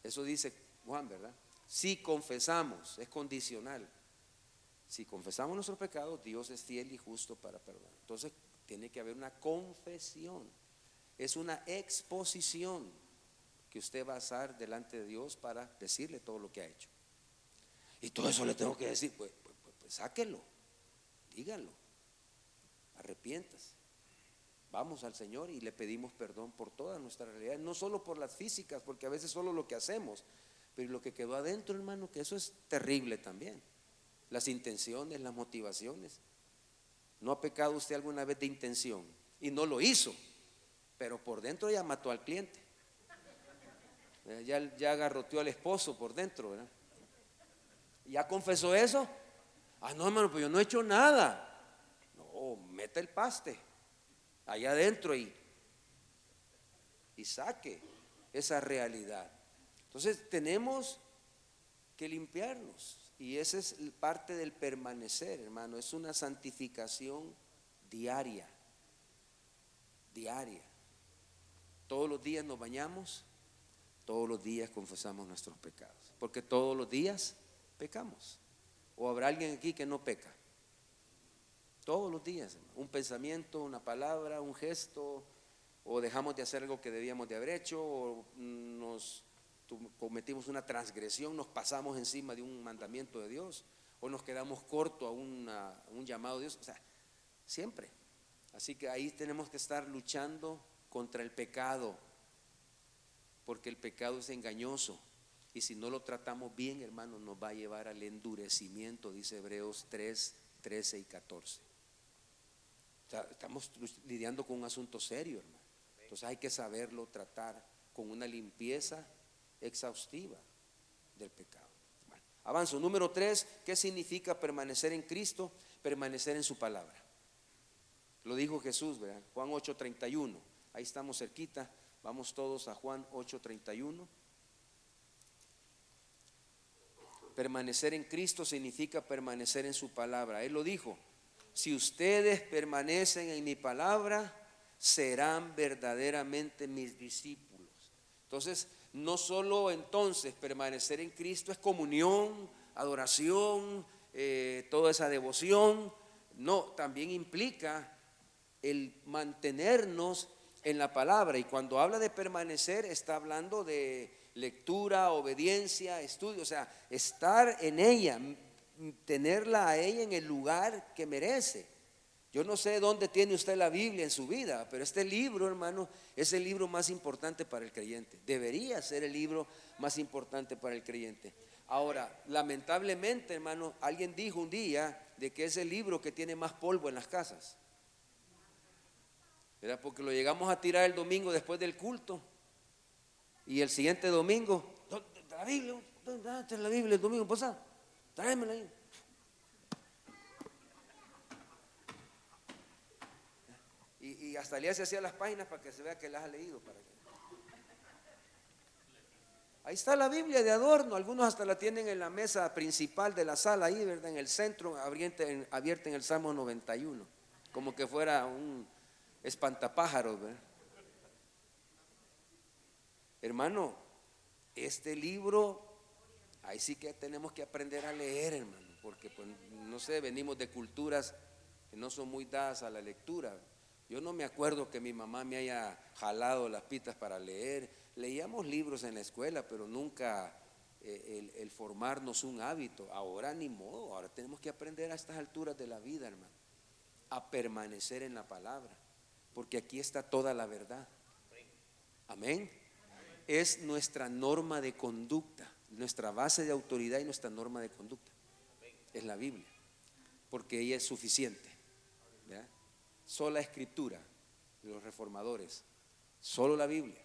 Eso dice Juan, ¿verdad? Si confesamos, es condicional. Si confesamos nuestros pecados, Dios es fiel y justo para perdonar. Entonces tiene que haber una confesión. Es una exposición que usted va a hacer delante de Dios para decirle todo lo que ha hecho. Y todo eso le tengo que decir, pues sáquelo, díganlo, arrepiéntase. Vamos al Señor y le pedimos perdón por todas nuestras realidades, no solo por las físicas, porque a veces solo lo que hacemos, pero lo que quedó adentro, hermano, que eso es terrible también. Las intenciones, las motivaciones. ¿No ha pecado usted alguna vez de intención? Y no lo hizo, pero por dentro ya mató al cliente. Ya agarroteó al esposo por dentro, ¿verdad? ¿Ya confesó eso? No, hermano, pues yo no he hecho nada. No, mete el paste allá adentro y saque esa realidad. Entonces tenemos que limpiarnos. Y esa es parte del permanecer, hermano. Es una santificación diaria. Diaria. Todos los días nos bañamos, todos los días confesamos nuestros pecados. Porque todos los días pecamos. ¿O habrá alguien aquí que no peca? Todos los días, hermano. Un pensamiento, una palabra, un gesto, o dejamos de hacer algo que debíamos de haber hecho, o cometimos una transgresión, nos pasamos encima de un mandamiento de Dios, o nos quedamos cortos a un llamado de Dios. O sea, siempre. Así que ahí tenemos que estar luchando contra el pecado, porque el pecado es engañoso, y si no lo tratamos bien, hermano, nos va a llevar al endurecimiento, dice Hebreos 3, 13 y 14. O sea, estamos lidiando con un asunto serio, hermano. Entonces hay que saberlo tratar con una limpieza exhaustiva del pecado. Bueno, avanzo. Número 3, ¿qué significa permanecer en Cristo? Permanecer en su palabra. Lo dijo Jesús, ¿verdad? Juan 8:31. Ahí estamos cerquita. Vamos todos a Juan 8:31. Permanecer en Cristo significa permanecer en su palabra. Él lo dijo: si ustedes permanecen en mi palabra, serán verdaderamente mis discípulos. Entonces, no solo entonces permanecer en Cristo es comunión, adoración, toda esa devoción. No, también implica el mantenernos en la palabra. Y cuando habla de permanecer, está hablando de lectura, obediencia, estudio, o sea, estar en ella, tenerla a ella en el lugar que merece. Yo no sé dónde tiene usted la Biblia en su vida, pero este libro, hermano, es el libro más importante para el creyente. Debería ser el libro más importante para el creyente. Ahora, lamentablemente, hermano, alguien dijo un día de que es el libro que tiene más polvo en las casas. ¿Verdad? Porque lo llegamos a tirar el domingo después del culto. Y el siguiente domingo, la Biblia, ¿dónde está la Biblia el domingo pasado? Tráemela ahí. Y hasta le hace así a las páginas para que se vea que las ha leído. Ahí está la Biblia de adorno. Algunos hasta la tienen en la mesa principal de la sala, ahí, ¿verdad? En el centro, abierta en el Salmo 91, como que fuera un espantapájaros, ¿verdad? Hermano, este libro, ahí sí que tenemos que aprender a leer, hermano, porque pues, no sé, venimos de culturas que no son muy dadas a la lectura. Yo no me acuerdo que mi mamá me haya jalado las pitas para leer. Leíamos libros en la escuela, pero nunca el formarnos un hábito. Ahora ni modo, ahora tenemos que aprender a estas alturas de la vida, hermano, a permanecer en la palabra, porque aquí está toda la verdad. Amén. Es nuestra norma de conducta, nuestra base de autoridad y nuestra norma de conducta. Es la Biblia, porque ella es suficiente, ¿verdad? Sola escritura de los reformadores, solo la Biblia.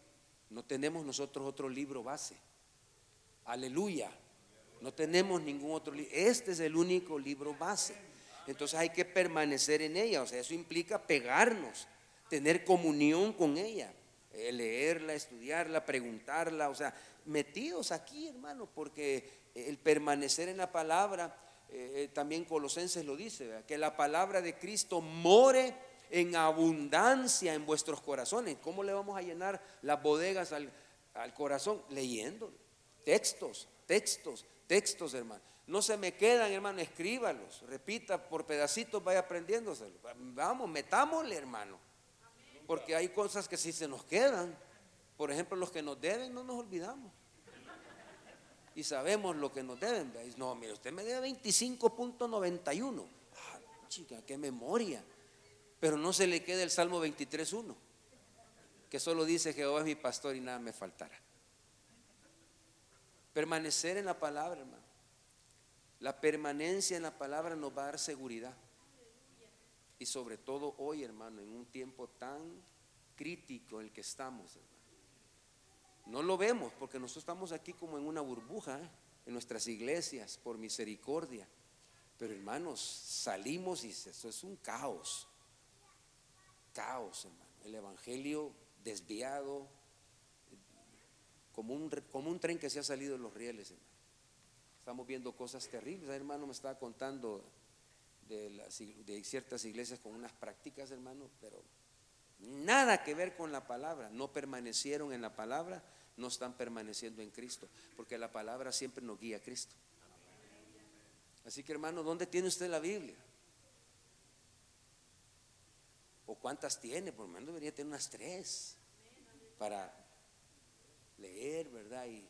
No tenemos nosotros otro libro base. Aleluya. No tenemos ningún otro libro. Este es el único libro base. Entonces hay que permanecer en ella. O sea, eso implica pegarnos, tener comunión con ella, leerla, estudiarla, preguntarla. O sea, metidos aquí, hermano, porque el permanecer en la palabra, también Colosenses lo dice, ¿verdad? Que la palabra de Cristo more en abundancia en vuestros corazones. ¿Cómo le vamos a llenar las bodegas al corazón? Leyéndolo. Textos, hermano. No se me quedan, hermano, escríbalos, repita por pedacitos, vaya aprendiéndoselo. Vamos, metámosle, hermano, porque hay cosas que sí se nos quedan. Por ejemplo, los que nos deben, no nos olvidamos. Y sabemos lo que nos deben. No, mire, usted me debe 25.91. Ah, chica, qué memoria. Pero no se le queda el Salmo 23:1, que solo dice: Jehová es mi pastor y nada me faltará. Permanecer en la palabra, hermano. La permanencia en la palabra nos va a dar seguridad. Y sobre todo hoy, hermano, en un tiempo tan crítico en el que estamos, hermano. No lo vemos porque nosotros estamos aquí como en una burbuja, en nuestras iglesias, por misericordia. Pero, hermanos, salimos y eso es un caos. Caos, hermano. El evangelio desviado, como un tren que se ha salido de los rieles, hermano. Estamos viendo cosas terribles. El hermano me estaba contando de ciertas iglesias con unas prácticas, hermano, pero nada que ver con la palabra. No permanecieron en la palabra, no están permaneciendo en Cristo, porque la palabra siempre nos guía a Cristo. Así que, hermano, ¿dónde tiene usted la Biblia? ¿O cuántas tiene? Por lo menos debería tener unas 3 para leer, ¿verdad? Y,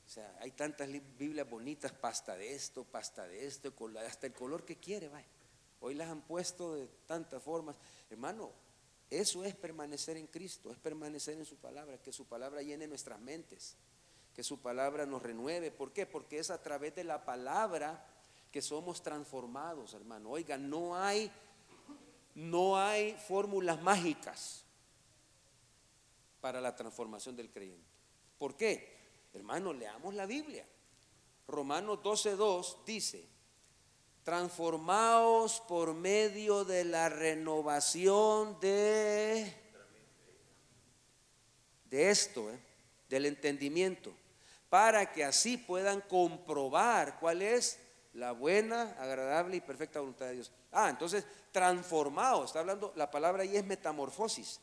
o sea, hay tantas Biblias bonitas, pasta de esto, hasta el color que quiere, vaya. Hoy las han puesto de tantas formas. Hermano, eso es permanecer en Cristo, es permanecer en su palabra, que su palabra llene nuestras mentes, que su palabra nos renueve. ¿Por qué? Porque es a través de la palabra que somos transformados, hermano. Oiga, no hay fórmulas mágicas para la transformación del creyente. ¿Por qué? Hermano, leamos la Biblia. Romanos 12:2 dice: transformaos por medio de la renovación de de esto, del entendimiento, para que así puedan comprobar cuál es la buena, agradable y perfecta voluntad de Dios. Entonces, transformado, está hablando, la palabra ahí es metamorfosis.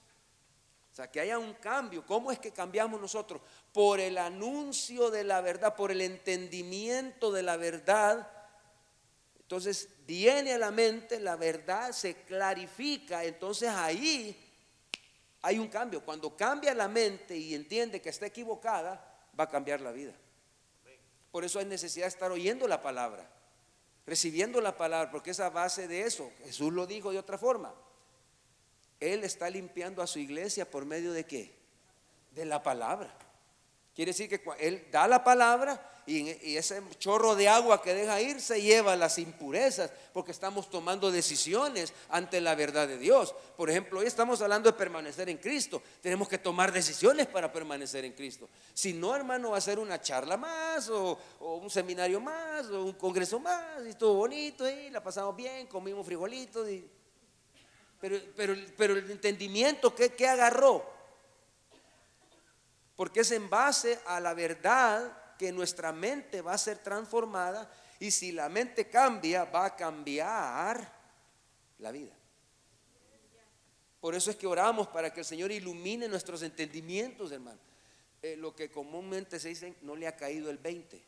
O sea, que haya un cambio. ¿Cómo es que cambiamos nosotros? Por el anuncio de la verdad, por el entendimiento de la verdad. Entonces viene a la mente la verdad, se clarifica, entonces ahí hay un cambio. Cuando cambia la mente y entiende que está equivocada, va a cambiar la vida. Por eso hay necesidad de estar oyendo la palabra, recibiendo la palabra, porque es a base de eso. Jesús lo dijo de otra forma. Él está limpiando a su iglesia por medio de ¿qué? De la palabra. Quiere decir que Él da la palabra y ese chorro de agua que deja ir se lleva las impurezas, porque estamos tomando decisiones ante la verdad de Dios. Por ejemplo, hoy estamos hablando de permanecer en Cristo. Tenemos que tomar decisiones para permanecer en Cristo. Si no, hermano, va a ser una charla más o un seminario más o un congreso más, y estuvo bonito y la pasamos bien, comimos frijolitos pero el entendimiento ¿qué agarró? Porque es en base a la verdad que nuestra mente va a ser transformada, y si la mente cambia, va a cambiar la vida. Por eso es que oramos para que el Señor ilumine nuestros entendimientos, hermano. Lo que comúnmente se dice, no le ha caído el 20.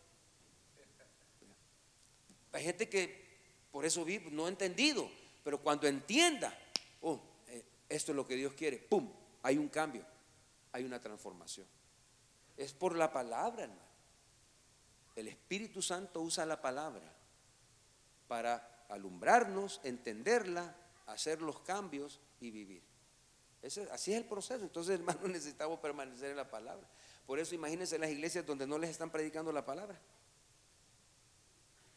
Hay gente que por eso no ha entendido, pero cuando entienda, esto es lo que Dios quiere, ¡pum!, hay un cambio, hay una transformación. Es por la palabra, hermano. El Espíritu Santo usa la palabra para alumbrarnos, entenderla, hacer los cambios y vivir. Así es el proceso. Entonces, hermano, necesitamos permanecer en la palabra. Por eso imagínense las iglesias donde no les están predicando la palabra,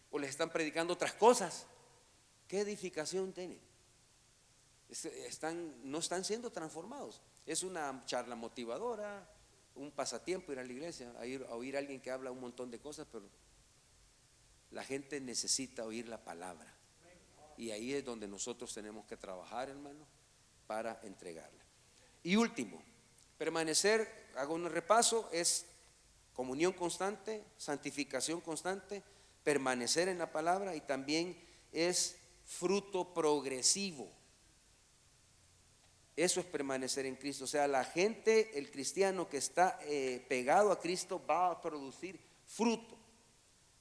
o les están predicando otras cosas. ¿Qué edificación tienen? No están siendo transformados. Es una charla motivadora, un pasatiempo ir a la iglesia, a oír a alguien que habla un montón de cosas, pero la gente necesita oír la palabra. Y ahí es donde nosotros tenemos que trabajar, hermano, para entregarla. Y último, permanecer, hago un repaso, es comunión constante, santificación constante, permanecer en la palabra, y también es fruto progresivo. Eso es permanecer en Cristo. O sea, la gente, el cristiano que está pegado a Cristo va a producir fruto,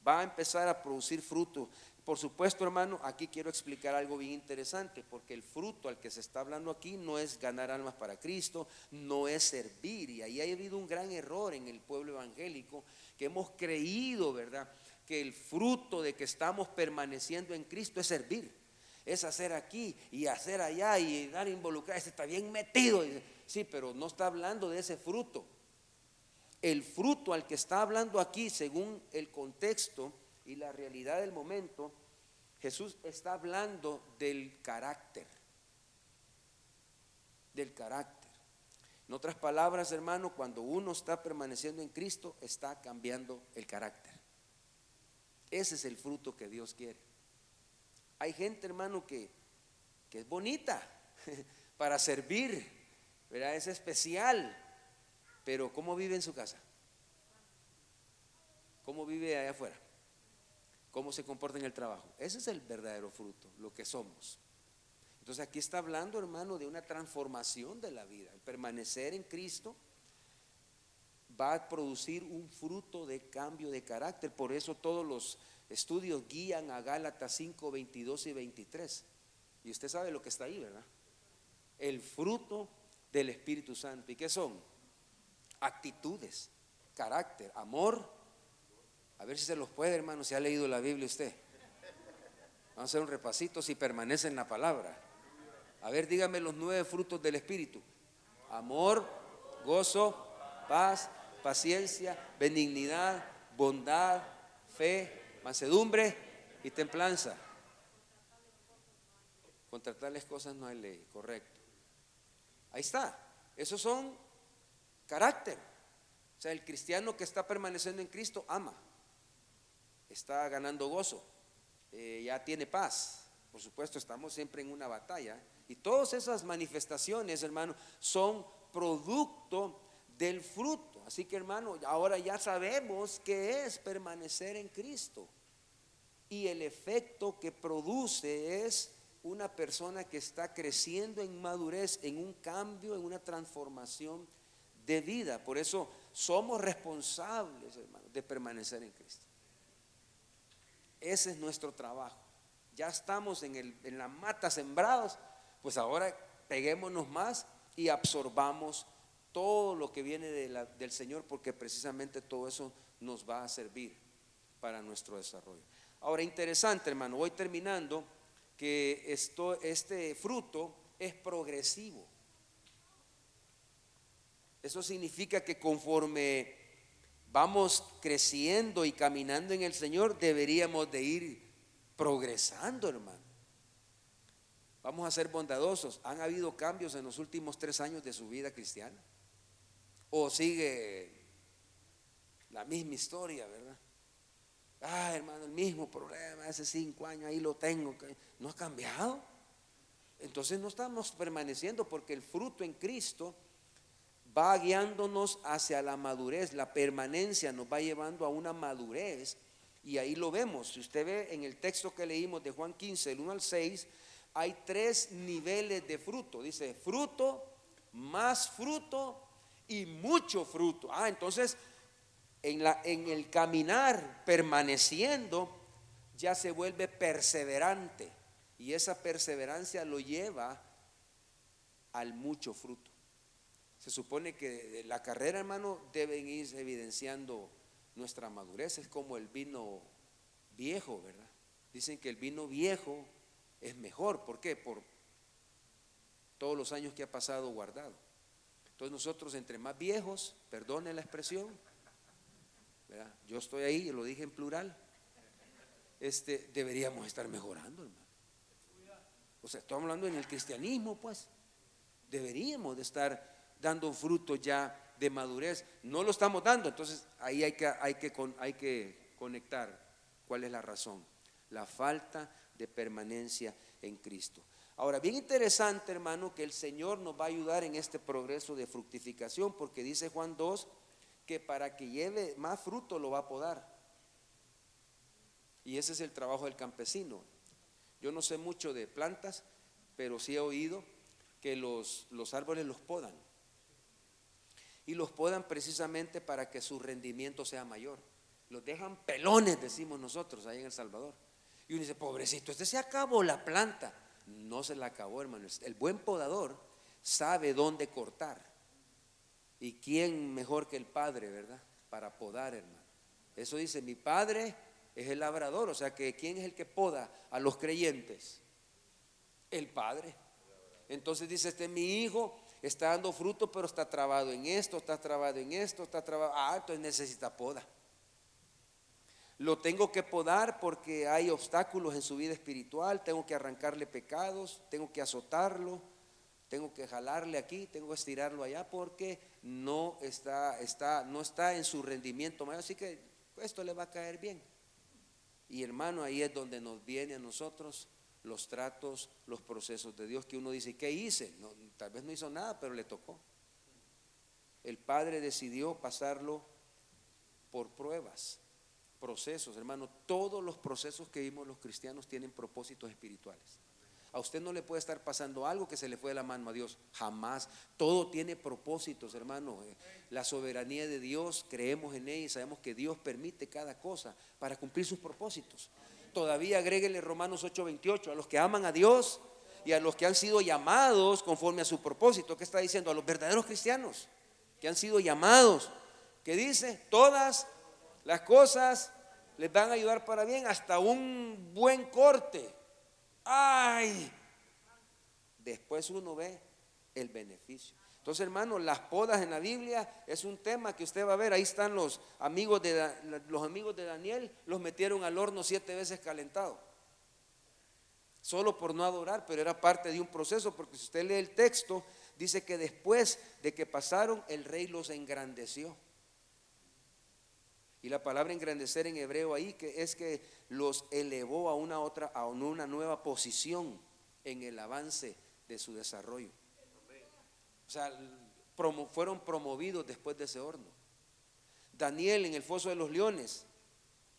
va a empezar a producir fruto. Por supuesto, hermano, aquí quiero explicar algo bien interesante, porque el fruto al que se está hablando aquí no es ganar almas para Cristo, no es servir. Y ahí ha habido un gran error en el pueblo evangélico, que hemos creído, ¿verdad?, que el fruto de que estamos permaneciendo en Cristo es servir. Es hacer aquí y hacer allá y dar involucrar. Este está bien metido. Sí, pero no está hablando de ese fruto. El fruto al que está hablando aquí, según el contexto y la realidad del momento, Jesús está hablando del carácter. Del carácter. En otras palabras, hermano, cuando uno está permaneciendo en Cristo, está cambiando el carácter. Ese es el fruto que Dios quiere. Hay gente, hermano, que es bonita para servir, ¿verdad? Es especial, pero ¿cómo vive en su casa? ¿Cómo vive allá afuera? ¿Cómo se comporta en el trabajo? Ese es el verdadero fruto, lo que somos. Entonces aquí está hablando, hermano, de una transformación de la vida. El permanecer en Cristo va a producir un fruto de cambio de carácter. Por eso todos los estudios guían a Gálatas 5, 22 y 23. Y usted sabe lo que está ahí, ¿verdad? El fruto del Espíritu Santo. ¿Y qué son? Actitudes, carácter, amor. A ver si se los puede, hermano, si ha leído la Biblia usted. Vamos a hacer un repasito si permanece en la palabra. A ver, dígame los 9 frutos del Espíritu. Amor, gozo, paz, paciencia, benignidad, bondad, fe, mansedumbre y templanza. Contra tales cosas no hay ley, correcto. Ahí está. Esos son carácter. O sea, el cristiano que está permaneciendo en Cristo ama, está ganando gozo, ya tiene paz. Por supuesto, estamos siempre en una batalla, y todas esas manifestaciones, hermano, son producto del fruto. Así que, hermano, ahora ya sabemos qué es permanecer en Cristo. Y el efecto que produce es una persona que está creciendo en madurez, en un cambio, en una transformación de vida. Por eso somos responsables, hermano, de permanecer en Cristo. Ese es nuestro trabajo. Ya estamos en la mata sembrados, pues ahora peguémonos más y absorbamos todo lo que viene del Señor, porque precisamente todo eso nos va a servir para nuestro desarrollo. Ahora, interesante, hermano, voy terminando, que este fruto es progresivo. Eso significa que conforme vamos creciendo y caminando en el Señor, deberíamos de ir progresando, hermano. Vamos a ser bondadosos. ¿Han habido cambios en los últimos 3 años de su vida cristiana? ¿O sigue la misma historia, verdad? Hermano, el mismo problema, hace 5 años ahí lo tengo, no ha cambiado. Entonces no estamos permaneciendo, porque el fruto en Cristo va guiándonos hacia la madurez. La permanencia nos va llevando a una madurez, y ahí lo vemos. Si usted ve en el texto que leímos de Juan 15, del 1 al 6, hay 3 niveles de fruto. Dice fruto, más fruto y mucho fruto. Entonces en el caminar permaneciendo ya se vuelve perseverante, y esa perseverancia lo lleva al mucho fruto. Se supone que la carrera, hermano, deben ir evidenciando nuestra madurez. Es como el vino viejo, ¿verdad? Dicen que el vino viejo es mejor. ¿Por qué? Por todos los años que ha pasado guardado. Entonces nosotros, entre más viejos, perdone la expresión, ¿verdad? Yo estoy ahí, lo dije en plural, deberíamos estar mejorando, hermano. O sea, estamos hablando en el cristianismo, pues deberíamos de estar dando fruto ya de madurez. No lo estamos dando. Entonces ahí hay que conectar cuál es la razón: la falta de permanencia en Cristo. Ahora, bien interesante, hermano, que el Señor nos va a ayudar en este progreso de fructificación, porque dice Juan 2 que para que lleve más fruto lo va a podar. Y ese es el trabajo del campesino. Yo no sé mucho de plantas, pero sí he oído que los árboles los podan. Y los podan precisamente para que su rendimiento sea mayor. Los dejan pelones, decimos nosotros ahí en El Salvador. Y uno dice, pobrecito, se acabó la planta. No se la acabó, hermano. El buen podador sabe dónde cortar. ¿Y quién mejor que el Padre, verdad? Para podar, hermano. Eso dice, mi Padre es el labrador. O sea que ¿quién es el que poda a los creyentes? El Padre. Entonces dice, mi hijo está dando fruto, pero está trabado en esto, está trabado en esto, está trabado. Entonces necesita poda. Lo tengo que podar porque hay obstáculos en su vida espiritual. Tengo que arrancarle pecados, tengo que azotarlo, tengo que jalarle aquí, tengo que estirarlo allá, porque no está en su rendimiento mayor. Así que esto le va a caer bien. Y hermano, ahí es donde nos viene a nosotros los tratos, los procesos de Dios, que uno dice, ¿qué hice? No, tal vez no hizo nada, pero le tocó. El Padre decidió pasarlo por pruebas, procesos, hermano. Todos los procesos que vimos los cristianos tienen propósitos espirituales. A usted no le puede estar pasando algo que se le fue de la mano a Dios, jamás. Todo tiene propósitos, hermano. La soberanía de Dios, creemos en ella y sabemos que Dios permite cada cosa para cumplir sus propósitos. Todavía agréguele Romanos 8:28, a los que aman a Dios y a los que han sido llamados conforme a su propósito. ¿Qué está diciendo? A los verdaderos cristianos que han sido llamados, que dice, todas las cosas les van a ayudar para bien, hasta un buen corte. Después uno ve el beneficio. Entonces, hermano, las podas en la Biblia es un tema que usted va a ver. Ahí están los amigos de Daniel, los metieron al horno 7 veces calentado, solo por no adorar, pero era parte de un proceso, porque si usted lee el texto, dice que después de que pasaron, el rey los engrandeció. Y la palabra engrandecer en hebreo ahí es que los elevó a una nueva posición en el avance de su desarrollo. O sea, fueron promovidos después de ese horno. Daniel en el foso de los leones,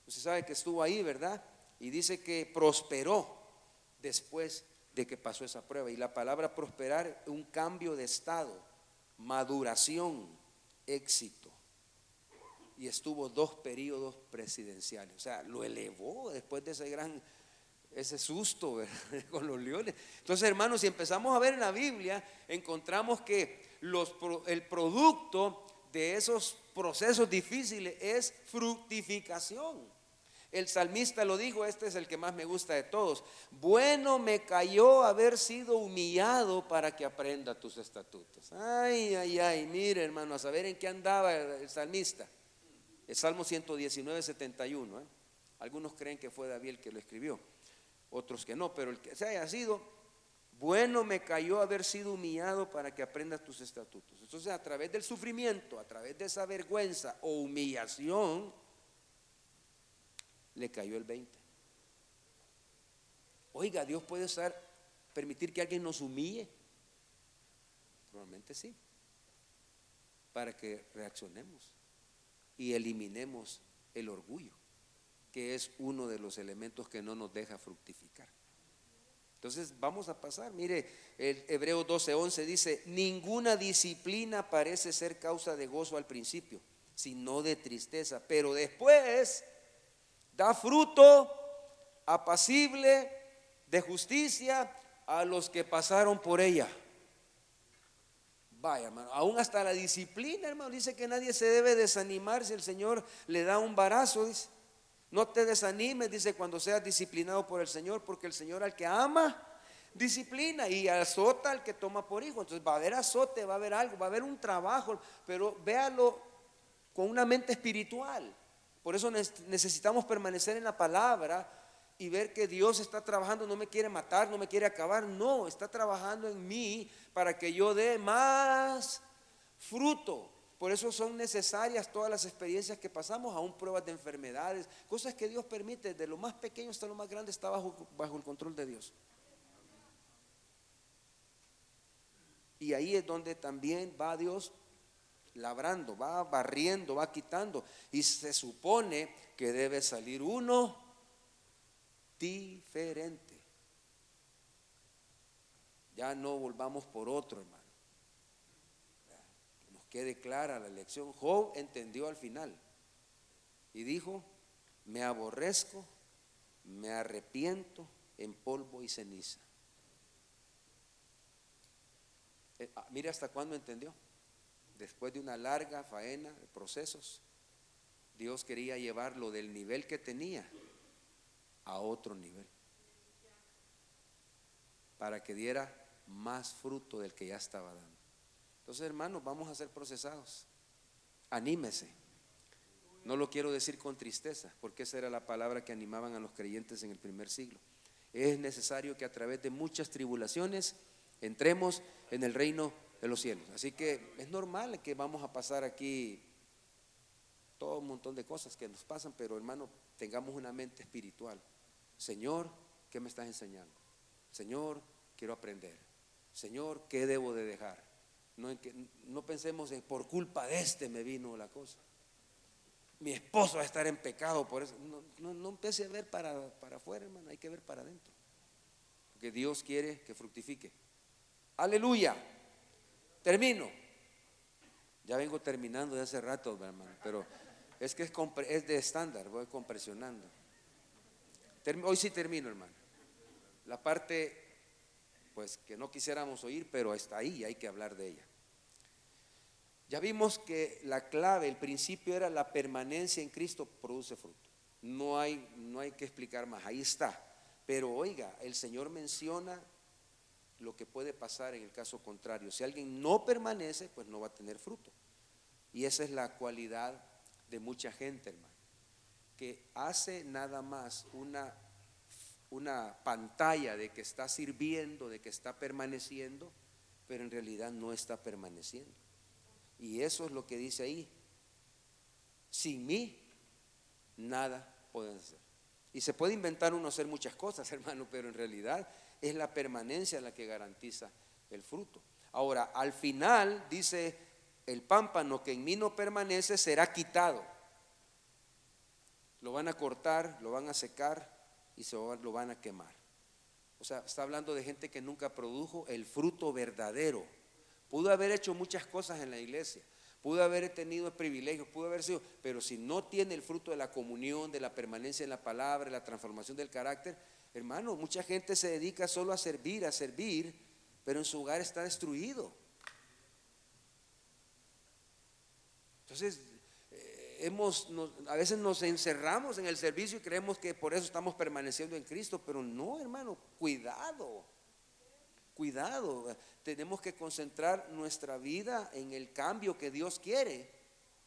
usted sabe que estuvo ahí, ¿verdad? Y dice que prosperó después de que pasó esa prueba. Y la palabra prosperar, un cambio de estado, maduración, éxito. Y estuvo 2 periodos presidenciales. O sea, lo elevó después de ese susto, ¿verdad? Con los leones. Entonces, hermanos, si empezamos a ver en la Biblia, encontramos que el producto de esos procesos difíciles es fructificación. El salmista lo dijo, este es el que más me gusta de todos: bueno me cayó haber sido humillado para que aprenda tus estatutos. Ay, ay, ay, mire, hermano, a saber en qué andaba el salmista. El Salmo 119, 71. Algunos creen que fue David el que lo escribió, otros que no, pero el que se haya sido, bueno me cayó haber sido humillado para que aprendas tus estatutos. Entonces, a través del sufrimiento, a través de esa vergüenza o humillación, le cayó el 20. Oiga, Dios puede permitir que alguien nos humille. Probablemente sí, para que reaccionemos y eliminemos el orgullo, que es uno de los elementos que no nos deja fructificar. Entonces vamos a pasar, mire, el Hebreos 12:11 dice: ninguna disciplina parece ser causa de gozo al principio, sino de tristeza, pero después da fruto apacible de justicia a los que pasaron por ella. Vaya, hermano, aún hasta la disciplina, hermano, dice que nadie se debe desanimar si el Señor le da un varazo, dice. No te desanimes, dice, cuando seas disciplinado por el Señor, porque el Señor al que ama, disciplina, y azota al que toma por hijo. Entonces va a haber azote, va a haber algo, va a haber un trabajo, pero véalo con una mente espiritual. Por eso necesitamos permanecer en la palabra y ver que Dios está trabajando. No me quiere matar, no me quiere acabar, no, está trabajando en mí para que yo dé más fruto. Por eso son necesarias todas las experiencias que pasamos, aún pruebas de enfermedades, cosas que Dios permite, desde lo más pequeño hasta lo más grande, está bajo el control de Dios. Y ahí es donde también va Dios labrando, va barriendo, va quitando, y se supone que debe salir uno diferente. Ya no volvamos por otro, hermano. Que nos quede clara la lección. Job entendió al final y dijo: me aborrezco, me arrepiento en polvo y ceniza. Mire hasta cuándo entendió. Después de una larga faena de procesos, Dios quería llevarlo del nivel que tenía a otro nivel, para que diera más fruto del que ya estaba dando. Entonces, hermanos, vamos a ser procesados. Anímese. No lo quiero decir con tristeza, porque esa era la palabra que animaban a los creyentes en el primer siglo. Es necesario que a través de muchas tribulaciones entremos en el reino de los cielos. Así que es normal que vamos a pasar aquí todo un montón de cosas que nos pasan, pero hermano, tengamos una mente espiritual. Señor, ¿qué me estás enseñando? Señor, quiero aprender. Señor, ¿qué debo de dejar? No pensemos en por culpa de este me vino la cosa. Mi esposo va a estar en pecado por eso. No empiece a ver para afuera, hermano, hay que ver para adentro. Porque Dios quiere que fructifique. Aleluya. Termino. Ya vengo terminando de hace rato, hermano, pero es que es de estándar, voy compresionando. Hoy sí termino, hermano. La parte, pues, que no quisiéramos oír, pero está ahí y hay que hablar de ella. Ya vimos que la clave, el principio era la permanencia en Cristo produce fruto. No hay que explicar más, ahí está. Pero oiga, el Señor menciona lo que puede pasar en el caso contrario. Si alguien no permanece, pues no va a tener fruto. Y esa es la cualidad de mucha gente, hermano, que hace nada más una pantalla de que está sirviendo, de que está permaneciendo, pero en realidad no está permaneciendo. Y eso es lo que dice ahí: sin mí nada pueden hacer. Y se puede inventar uno hacer muchas cosas, hermano, pero en realidad es la permanencia la que garantiza el fruto. Ahora, al final dice, el pámpano que en mí no permanece será quitado. Lo van a cortar, lo van a secar y lo van a quemar. O sea, está hablando de gente que nunca produjo el fruto verdadero. Pudo haber hecho muchas cosas en la iglesia, pudo haber tenido privilegios, pudo haber sido, pero si no tiene el fruto de la comunión, de la permanencia en la palabra, de la transformación del carácter, hermano, mucha gente se dedica solo a servir, pero en su hogar está destruido. Entonces, a veces nos encerramos en el servicio y creemos que por eso estamos permaneciendo en Cristo, pero no, hermano, cuidado. Tenemos que concentrar nuestra vida en el cambio que Dios quiere,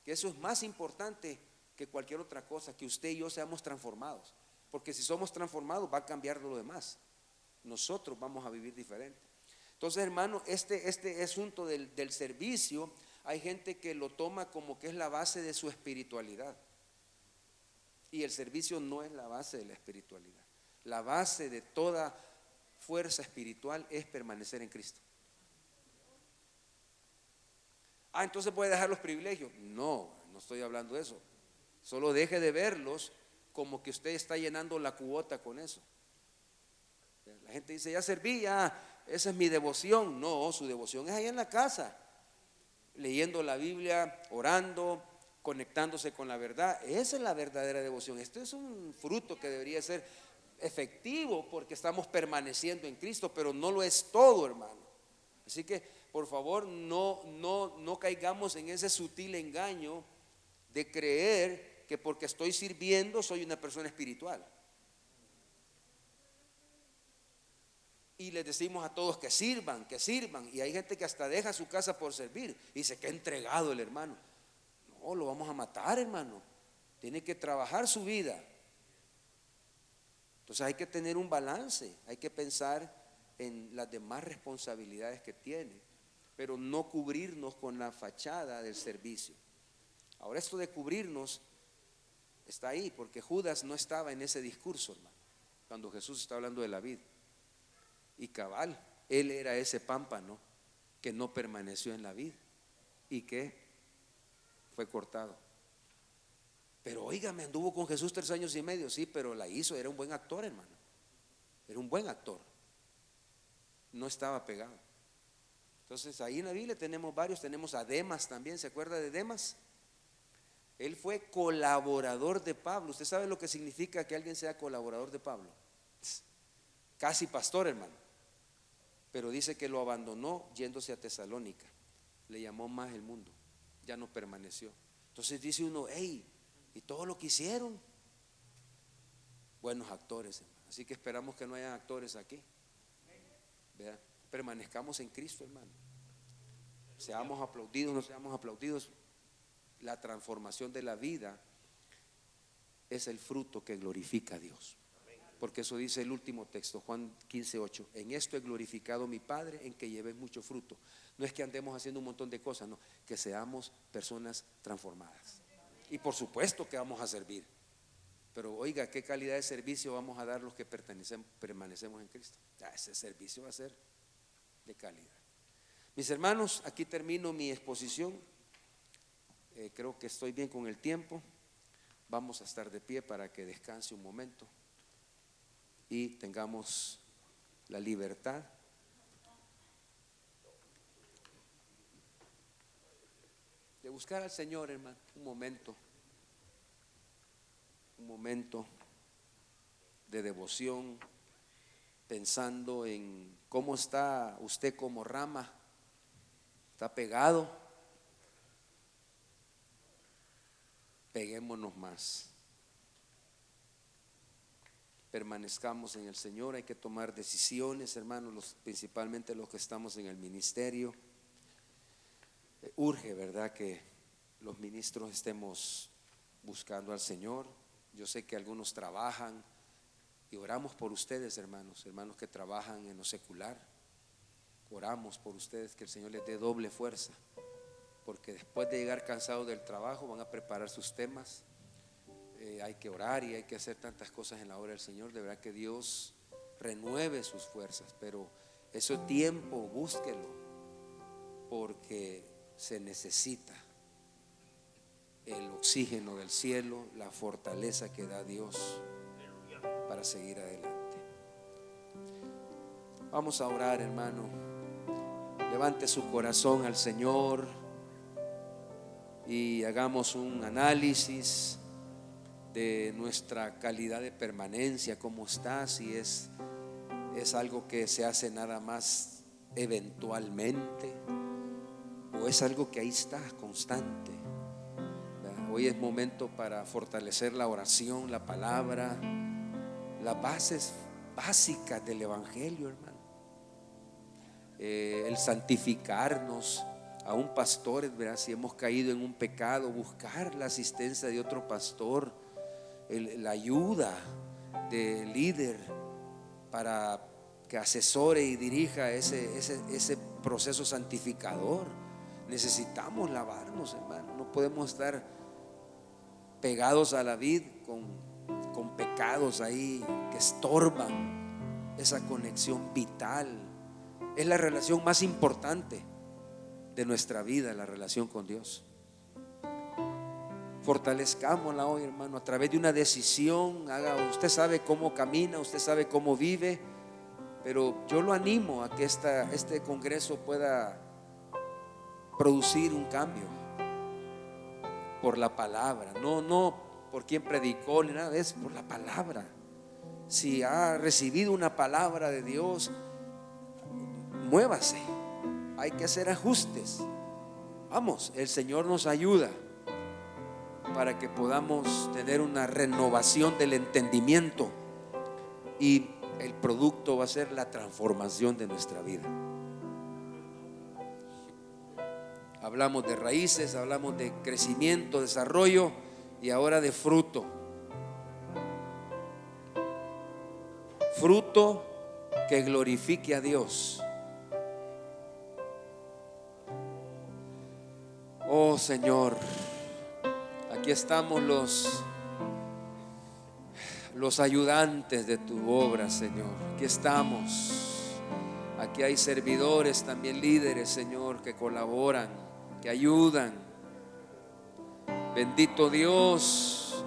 que eso es más importante que cualquier otra cosa, que usted y yo seamos transformados, porque si somos transformados va a cambiar lo demás, nosotros vamos a vivir diferente. Entonces, hermano, este asunto del servicio, hay gente que lo toma como que es la base de su espiritualidad, y el servicio no es la base de la espiritualidad. La base de toda fuerza espiritual es permanecer en Cristo. Entonces puede dejar los privilegios. No estoy hablando de eso. Solo deje de verlos como que usted está llenando la cuota con eso. La gente dice, ya serví, esa es mi devoción. No, su devoción es ahí en la casa, leyendo la Biblia, orando, conectándose con la verdad. Esa es la verdadera devoción. Esto es un fruto que debería ser efectivo porque estamos permaneciendo en Cristo, pero no lo es todo, hermano. Así que por favor no caigamos en ese sutil engaño de creer que porque estoy sirviendo soy una persona espiritual. Y les decimos a todos que sirvan, y hay gente que hasta deja su casa por servir y dice que ha entregado el hermano. No, lo vamos a matar, hermano. Tiene que trabajar su vida. Entonces hay que tener un balance, hay que pensar en las demás responsabilidades que tiene, pero no cubrirnos con la fachada del servicio. Ahora, esto de cubrirnos está ahí porque Judas no estaba en ese discurso, hermano, cuando Jesús está hablando de la vid. Y cabal, él era ese pámpano que no permaneció en la vid y que fue cortado. Pero óigame, anduvo con Jesús 3 años y medio, sí, pero la hizo, era un buen actor, hermano. Era un buen actor. No estaba pegado. Entonces ahí en la Biblia tenemos varios, tenemos a Demas también, ¿se acuerda de Demas? Él fue colaborador de Pablo. ¿Usted sabe lo que significa que alguien sea colaborador de Pablo? Casi pastor, hermano. Pero dice que lo abandonó yéndose a Tesalónica. Le llamó más el mundo, ya no permaneció. Entonces dice uno, hey, y todo lo que hicieron, buenos actores, hermano. Así que esperamos que no hayan actores aquí. ¿Verdad? Permanezcamos en Cristo, hermano. Seamos aplaudidos, no seamos aplaudidos. La transformación de la vida es el fruto que glorifica a Dios. Porque eso dice el último texto, Juan 15:8. En esto he glorificado a mi Padre, en que llevéis mucho fruto. No es que andemos haciendo un montón de cosas, no, que seamos personas transformadas. Y por supuesto que vamos a servir, pero oiga, ¿qué calidad de servicio vamos a dar los que permanecemos en Cristo? Ese servicio va a ser de calidad. Mis hermanos, aquí termino mi exposición. Creo que estoy bien con el tiempo. Vamos a estar de pie para que descanse un momento y tengamos la libertad de buscar al Señor, hermano, un momento de devoción, pensando en cómo está usted como rama. ¿Está pegado? Peguémonos más. Permanezcamos en el Señor. Hay que tomar decisiones, hermanos, principalmente los que estamos en el ministerio. Urge, ¿verdad?, que los ministros estemos buscando al Señor. Yo sé que algunos trabajan y oramos por ustedes, hermanos que trabajan en lo secular. Oramos por ustedes, que el Señor les dé doble fuerza, porque después de llegar cansados del trabajo van a preparar sus temas. Hay que orar y hay que hacer tantas cosas en la obra del Señor. De verdad que Dios renueve sus fuerzas, pero ese tiempo búsquelo. porque se necesita el oxígeno del cielo, la fortaleza que da Dios para seguir adelante. Vamos a orar, hermano. Levante su corazón al Señor y hagamos un análisis de nuestra calidad de permanencia, cómo está, si es algo que se hace nada más eventualmente o es algo que ahí está constante. Hoy es momento para fortalecer la oración, la palabra, las bases básicas del evangelio, hermano. El santificarnos, aún pastores, ¿verdad? Si hemos caído en un pecado, buscar la asistencia de otro pastor, la ayuda del líder para que asesore y dirija ese proceso santificador. Necesitamos lavarnos, hermano. No podemos estar pegados a la vid con pecados ahí que estorban esa conexión vital. Es la relación más importante de nuestra vida, la relación con Dios. Fortalezcámosla hoy, hermano, a través de una decisión. Usted sabe cómo camina, usted sabe cómo vive, pero yo lo animo a que este congreso pueda producir un cambio por la palabra, no por quien predicó ni nada, es por la palabra. Si ha recibido una palabra de Dios, muévase. Hay que hacer ajustes. Vamos, el Señor nos ayuda para que podamos tener una renovación del entendimiento, y el producto va a ser la transformación de nuestra vida. Hablamos de raíces, hablamos de crecimiento, desarrollo y ahora de fruto. Fruto que glorifique a Dios. Oh Señor, aquí estamos los ayudantes de tu obra, Señor. Aquí estamos. Aquí hay servidores, también líderes, Señor, que colaboran, que ayudan. Bendito Dios,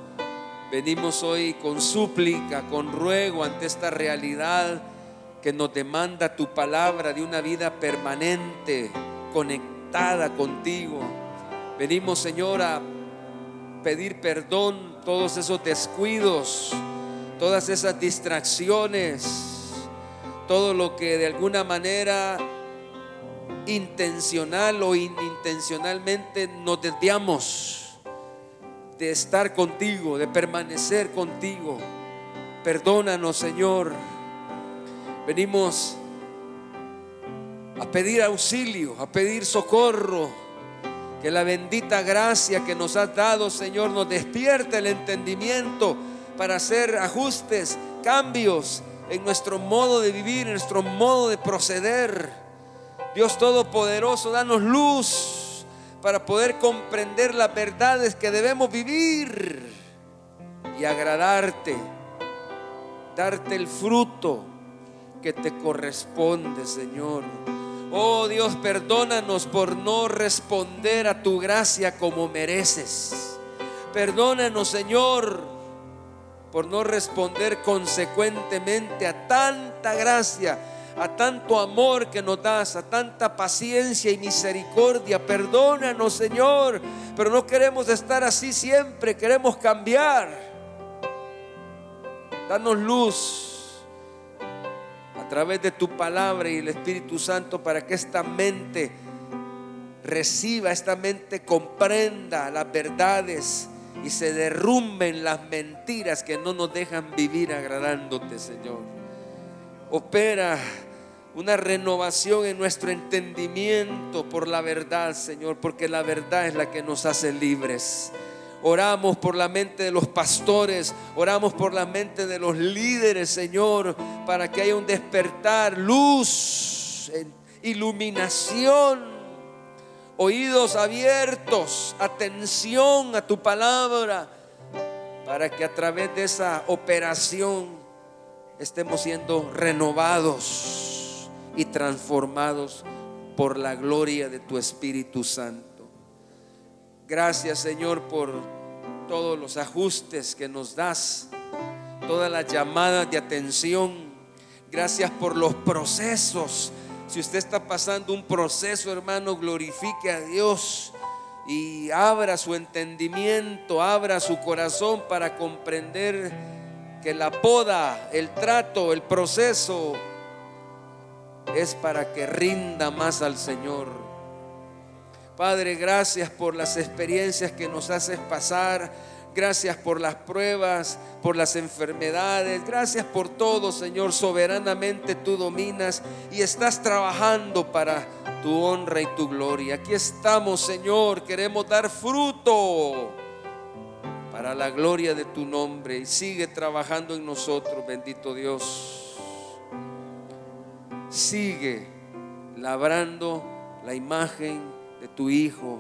venimos hoy con súplica, con ruego ante esta realidad que nos demanda tu palabra de una vida permanente, conectada contigo. Venimos, Señor, a pedir perdón todos esos descuidos, todas esas distracciones, todo lo que de alguna manera intencional o inintencionalmente nos desviamos de estar contigo, de permanecer contigo. Perdónanos, Señor. Venimos a pedir auxilio, a pedir socorro. Que la bendita gracia que nos has dado, Señor, nos despierte el entendimiento para hacer ajustes, cambios en nuestro modo de vivir, en nuestro modo de proceder. Dios Todopoderoso, danos luz para poder comprender las verdades que debemos vivir y agradarte, darte el fruto que te corresponde, Señor. Oh Dios, perdónanos por no responder a tu gracia como mereces. Perdónanos, Señor, por no responder consecuentemente a tanta gracia, a tanto amor que nos das, a tanta paciencia y misericordia. Perdónanos, Señor, pero no queremos estar así siempre, queremos cambiar. Danos luz a través de tu palabra y el Espíritu Santo para que esta mente reciba, esta mente comprenda las verdades y se derrumben las mentiras que no nos dejan vivir agradándote, Señor. Opera una renovación en nuestro entendimiento por la verdad, Señor, porque la verdad es la que nos hace libres. Oramos por la mente de los pastores, oramos por la mente de los líderes, Señor, para que haya un despertar, luz, iluminación, oídos abiertos, atención a tu palabra, para que a través de esa operación estemos siendo renovados y transformados por la gloria de tu Espíritu Santo. Gracias, Señor, por todos los ajustes que nos das, todas las llamadas de atención. Gracias por los procesos. Si usted está pasando un proceso, hermano, glorifique a Dios y abra su entendimiento, abra su corazón para comprender que la poda, el trato, el proceso es para que rinda más al Señor. Padre, gracias por las experiencias que nos haces pasar. Gracias por las pruebas, por las enfermedades. Gracias por todo, Señor. Soberanamente tú dominas y estás trabajando para tu honra y tu gloria. Aquí estamos, Señor. Queremos dar fruto para la gloria de tu nombre. Y sigue trabajando en nosotros, bendito Dios. Sigue labrando la imagen de tu Hijo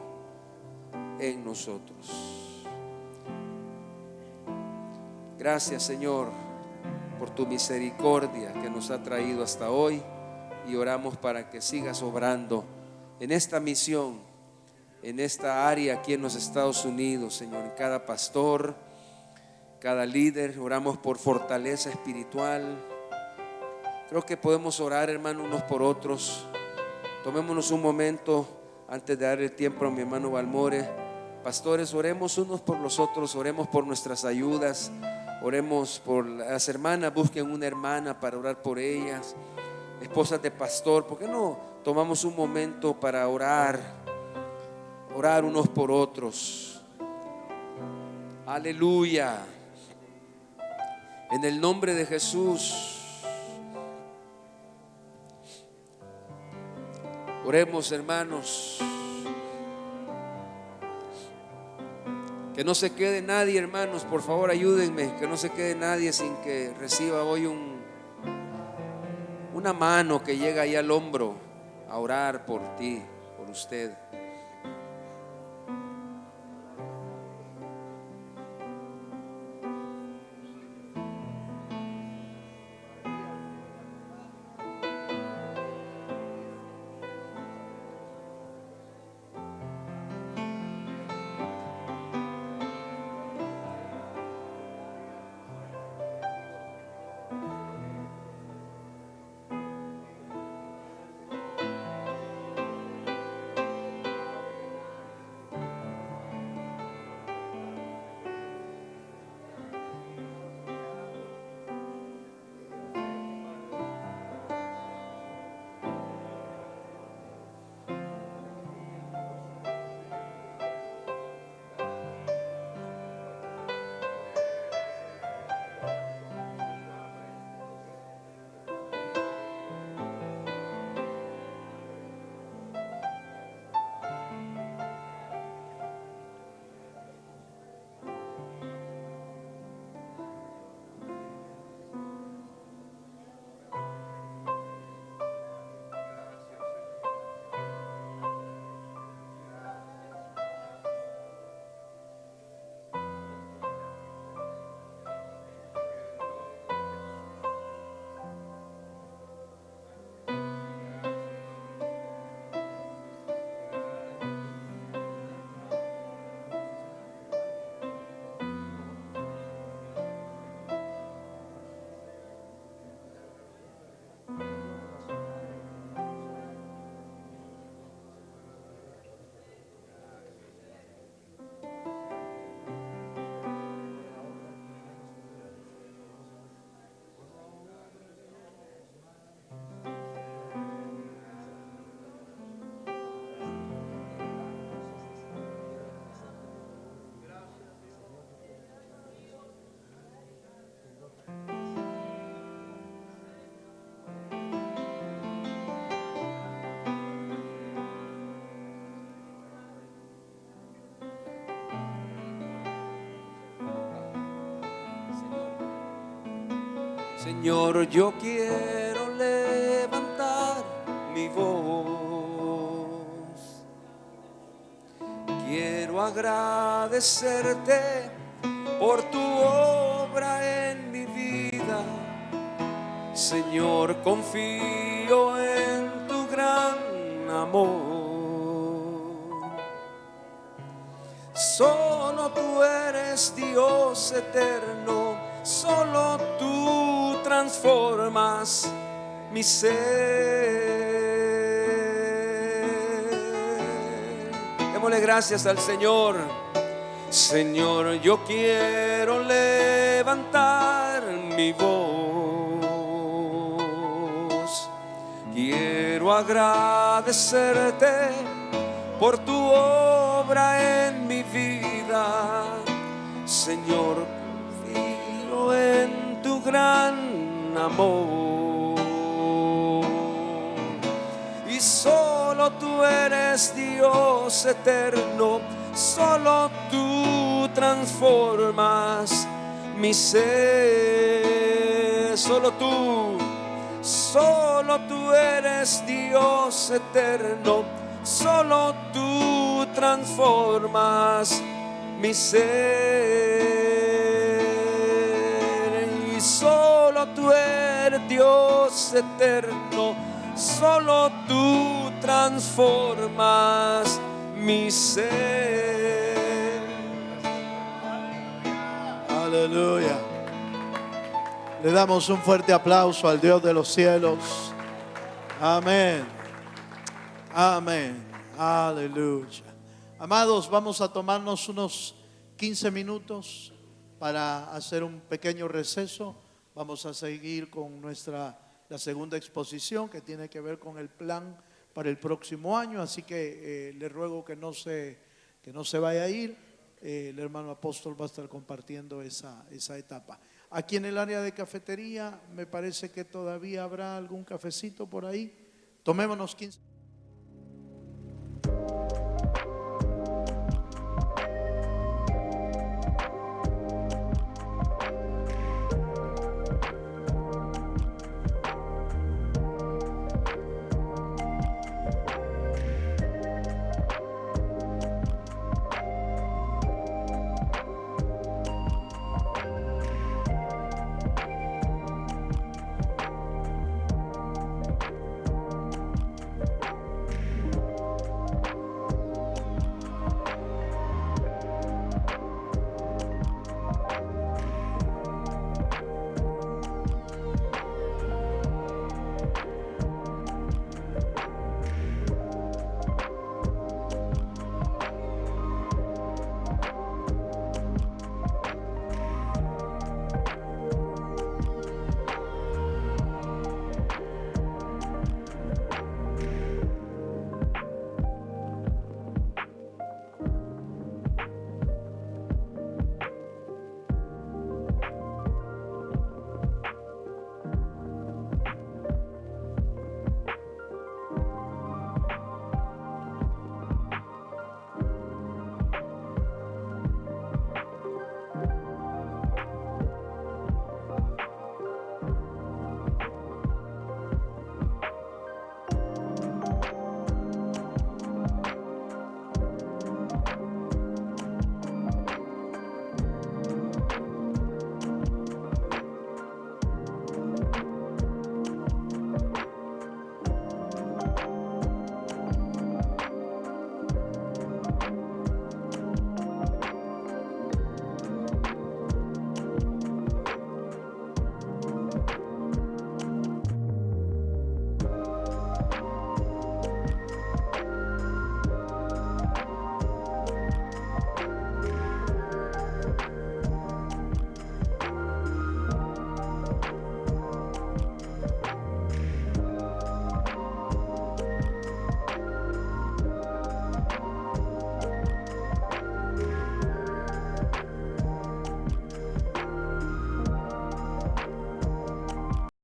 en nosotros. Gracias, Señor, por tu misericordia que nos ha traído hasta hoy, y oramos para que sigas obrando en esta misión, en esta área aquí en los Estados Unidos, Señor, en cada pastor, cada líder. Oramos por fortaleza espiritual. Creo que podemos orar, hermano, unos por otros. Tomémonos un momento antes de dar el tiempo a mi hermano Balmore. Pastores, oremos unos por los otros, oremos por nuestras ayudas. Oremos por las hermanas, busquen una hermana para orar por ellas. Esposas de pastor, ¿por qué no tomamos un momento para orar unos por otros? Aleluya. En el nombre de Jesús. Oremos, hermanos. Que no se quede nadie, hermanos, por favor ayúdenme. Que no se quede nadie sin que reciba hoy una mano que llega ahí al hombro a orar por ti, por usted. Señor, yo quiero levantar mi voz. Quiero agradecerte por tu obra en mi vida. Señor, confío en tu gran amor. amor. Solo tú eres Dios eterno, solo tú transformas mi ser. Démosle gracias al Señor. Señor, yo quiero levantar mi voz. Quiero agradecerte por tu obra en mi vida. Señor, confío en tu gran amor. Y solo tú eres Dios eterno, solo tú transformas mi ser. Solo tú eres Dios eterno, solo tú transformas mi ser. Y solo tú eres Dios eterno, solo tú transformas mi ser. Aleluya. Le damos un fuerte aplauso al Dios de los cielos. Amén. Amén. Aleluya. Amados, vamos a tomarnos unos 15 minutos para hacer un pequeño receso. Vamos a seguir con la segunda exposición, que tiene que ver con el plan para el próximo año. Así que le ruego que no se vaya a ir. El hermano apóstol va a estar compartiendo esa etapa. Aquí en el área de cafetería me parece que todavía habrá algún cafecito por ahí. Tomémonos 15.